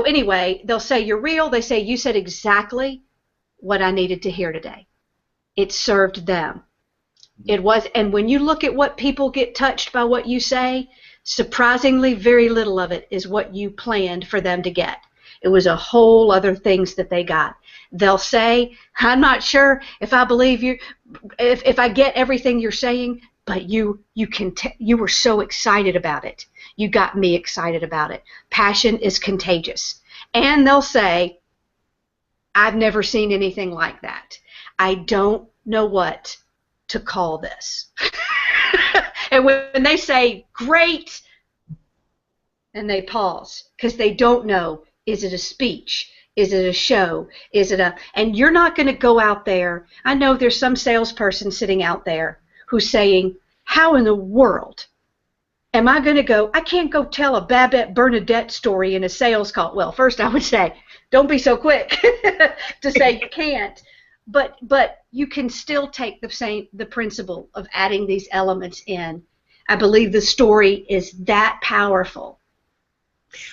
anyway, they'll say you're real. They say you said exactly what I needed to hear today. It served them. It was, and when you look at what people get touched by what you say, surprisingly, very little of it is what you planned for them to get. It was a whole other things that they got. They'll say, I'm not sure if I believe you, if I get everything you're saying, but you were so excited about it. You got me excited about it. Passion is contagious. And they'll say, I've never seen anything like that. I don't know what to call this. And when they say, great, and they pause, because they don't know, is it a speech? Is it a show? Is it and you're not going to go out there. I know there's some salesperson sitting out there who's saying, how in the world am I going to go, I can't go tell a Babette Bernadette story in a sales call. Well, first I would say, don't be so quick to say you can't. but you can still take the principle of adding these elements in. I believe the story is that powerful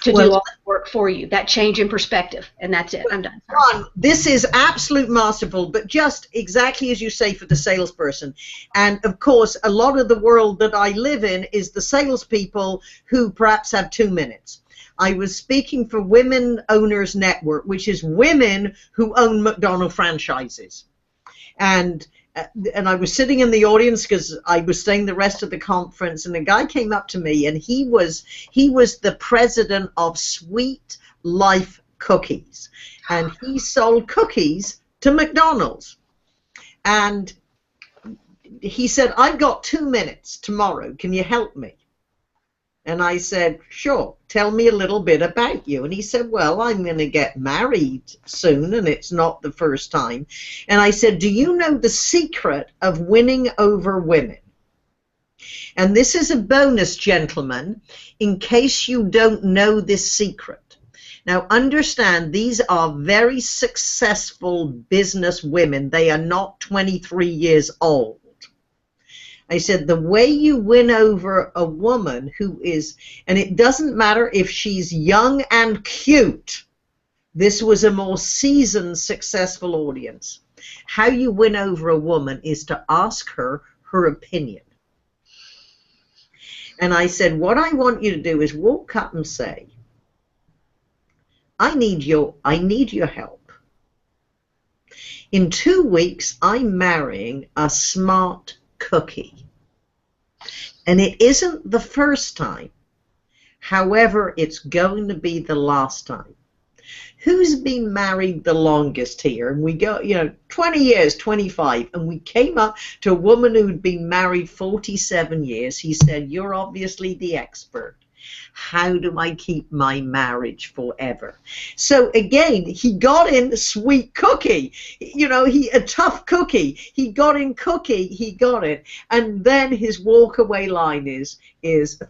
to do all the work for you, that change in perspective. And that's it. I'm done. Ron, this is absolute masterful, but just exactly as you say for the salesperson. And of course, a lot of the world that I live in is the salespeople who perhaps have 2 minutes. I was speaking for Women Owners Network, which is women who own McDonald's franchises. And I was sitting in the audience because I was staying the rest of the conference, and a guy came up to me, and he was the president of Sweet Life Cookies, and he sold cookies to McDonald's. And he said, "I've got 2 minutes tomorrow. Can you help me?" And I said, "Sure, tell me a little bit about you." And he said, "Well, I'm going to get married soon, and it's not the first time." And I said, "Do you know the secret of winning over women?" And this is a bonus, gentlemen, in case you don't know this secret. Now, understand, these are very successful business women. They are not 23 years old. I said, the way you win over a woman who is, and it doesn't matter if she's young and cute, this was a more seasoned, successful audience. How you win over a woman is to ask her her opinion. And I said, what I want you to do is walk up and say, I need your help. In 2 weeks, I'm marrying a smart cookie. And it isn't the first time. However, it's going to be the last time. Who's been married the longest here? And we go, 20 years, 25. And we came up to a woman who'd been married 47 years. He said, "You're obviously the expert. How do I keep my marriage forever?" So again, he got in sweet cookie, a tough cookie. He got in cookie, he got it. And then his walkaway line is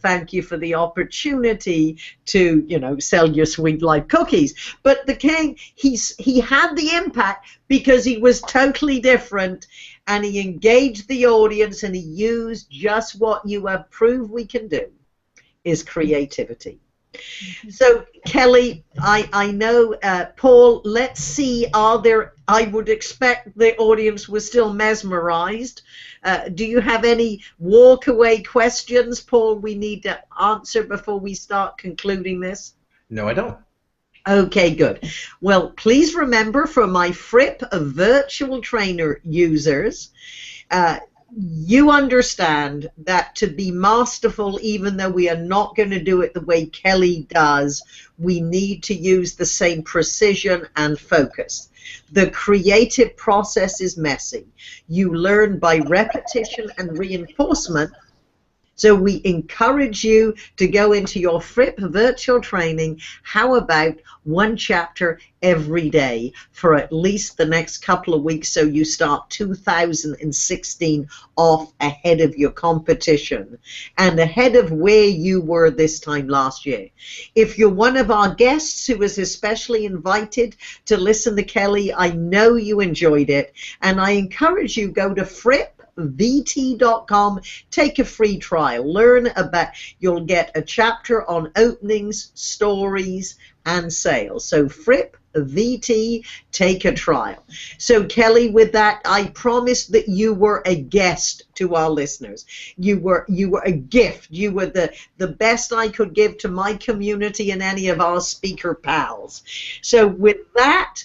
thank you for the opportunity to, sell your Sweet Life cookies. But the king, he had the impact because he was totally different, and he engaged the audience, and he used just what you have proved we can do. Is creativity. So Kelly, I know, Paul, let's see, I would expect the audience was still mesmerized. Do you have any walk-away questions, Paul, we need to answer before we start concluding this? No, I don't. Okay, good. Well, please remember, for my Fripp virtual trainer users, you understand that to be masterful, even though we are not going to do it the way Kelly does, we need to use the same precision and focus. The creative process is messy. You learn by repetition and reinforcement. So we encourage you to go into your Fripp virtual training. How about 1 chapter every day for at least the next couple of weeks, so you start 2016 off ahead of your competition and ahead of where you were this time last year. If you're one of our guests who was especially invited to listen to Kelly, I know you enjoyed it, and I encourage you, go to FrppVT.com, take a free trial, learn about, you'll get a chapter on openings, stories, and sales. So FrppVT, take a trial. So Kelly, with that, I promised that you were a guest to our listeners. You were a gift. You were the best I could give to my community and any of our speaker pals. So with that,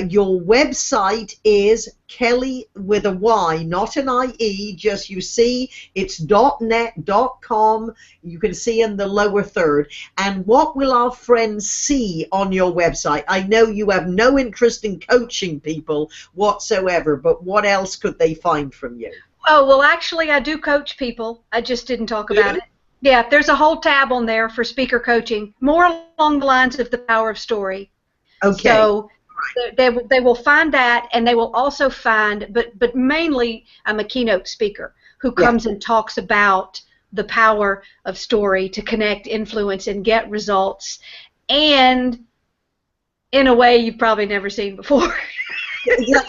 your website is Kelly with a Y, not an IE, just you see it's .net.com. You can see in the lower third. And what will our friends see on your website? I know you have no interest in coaching people whatsoever, but what else could they find from you? Oh, well, actually, I do coach people. I just didn't talk about it. Yeah, there's a whole tab on there for speaker coaching, more along the lines of the power of story. Okay. So they will find that, and they will also find, but mainly I'm a keynote speaker who comes and talks about the power of story to connect, influence, and get results, and in a way you've probably never seen before. Yeah.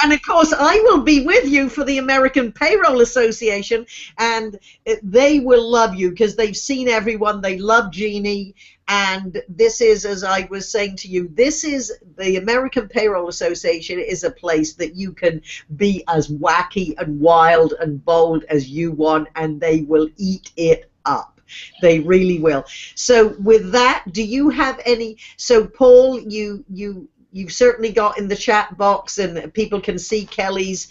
And of course, I will be with you for the American Payroll Association, and they will love you because they've seen everyone. They love Jeannie, and this is, as I was saying to you, this is the American Payroll Association is a place that you can be as wacky and wild and bold as you want, and they will eat it up. They really will. So with that, do you have any? So Paul, you've certainly got in the chat box, and people can see Kelly's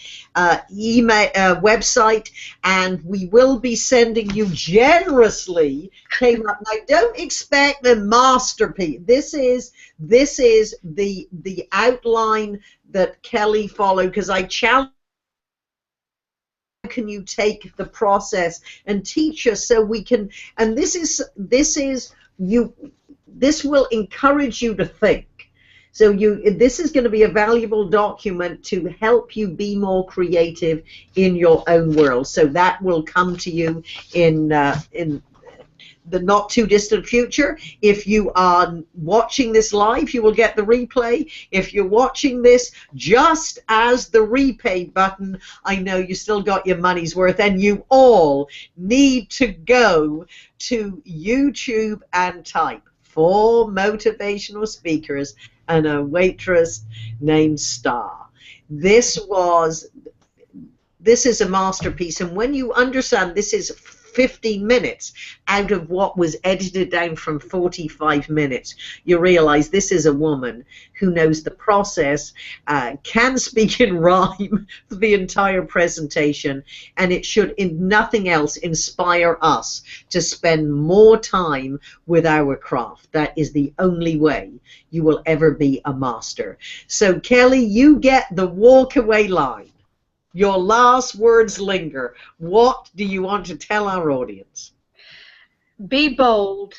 email website, and we will be sending you generously. Came up. Now, don't expect the masterpiece. This is the outline that Kelly followed, because I challenge. Can you take the process and teach us so we can? And this will encourage you to think. So this is going to be a valuable document to help you be more creative in your own world. So that will come to you in the not too distant future. If you are watching this live, you will get the replay. If you're watching this just as the replay button, I know you still got your money's worth, and you all need to go to YouTube and type 4 motivational speakers and a waitress named Star. This is a masterpiece, and when you understand this is 15 minutes out of what was edited down from 45 minutes, you realize this is a woman who knows the process, can speak in rhyme for the entire presentation, and it should, in nothing else, inspire us to spend more time with our craft. That is the only way you will ever be a master. So Kelly, you get the walk-away line. Your last words linger. What do you want to tell our audience? Be bold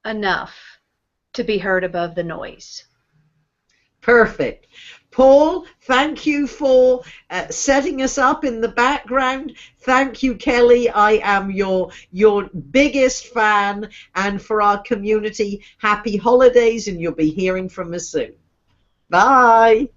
enough to be heard above the noise. Perfect. Paul, thank you for setting us up in the background. Thank you, Kelly. I am your biggest fan. And for our community, happy holidays, and you'll be hearing from us soon. Bye.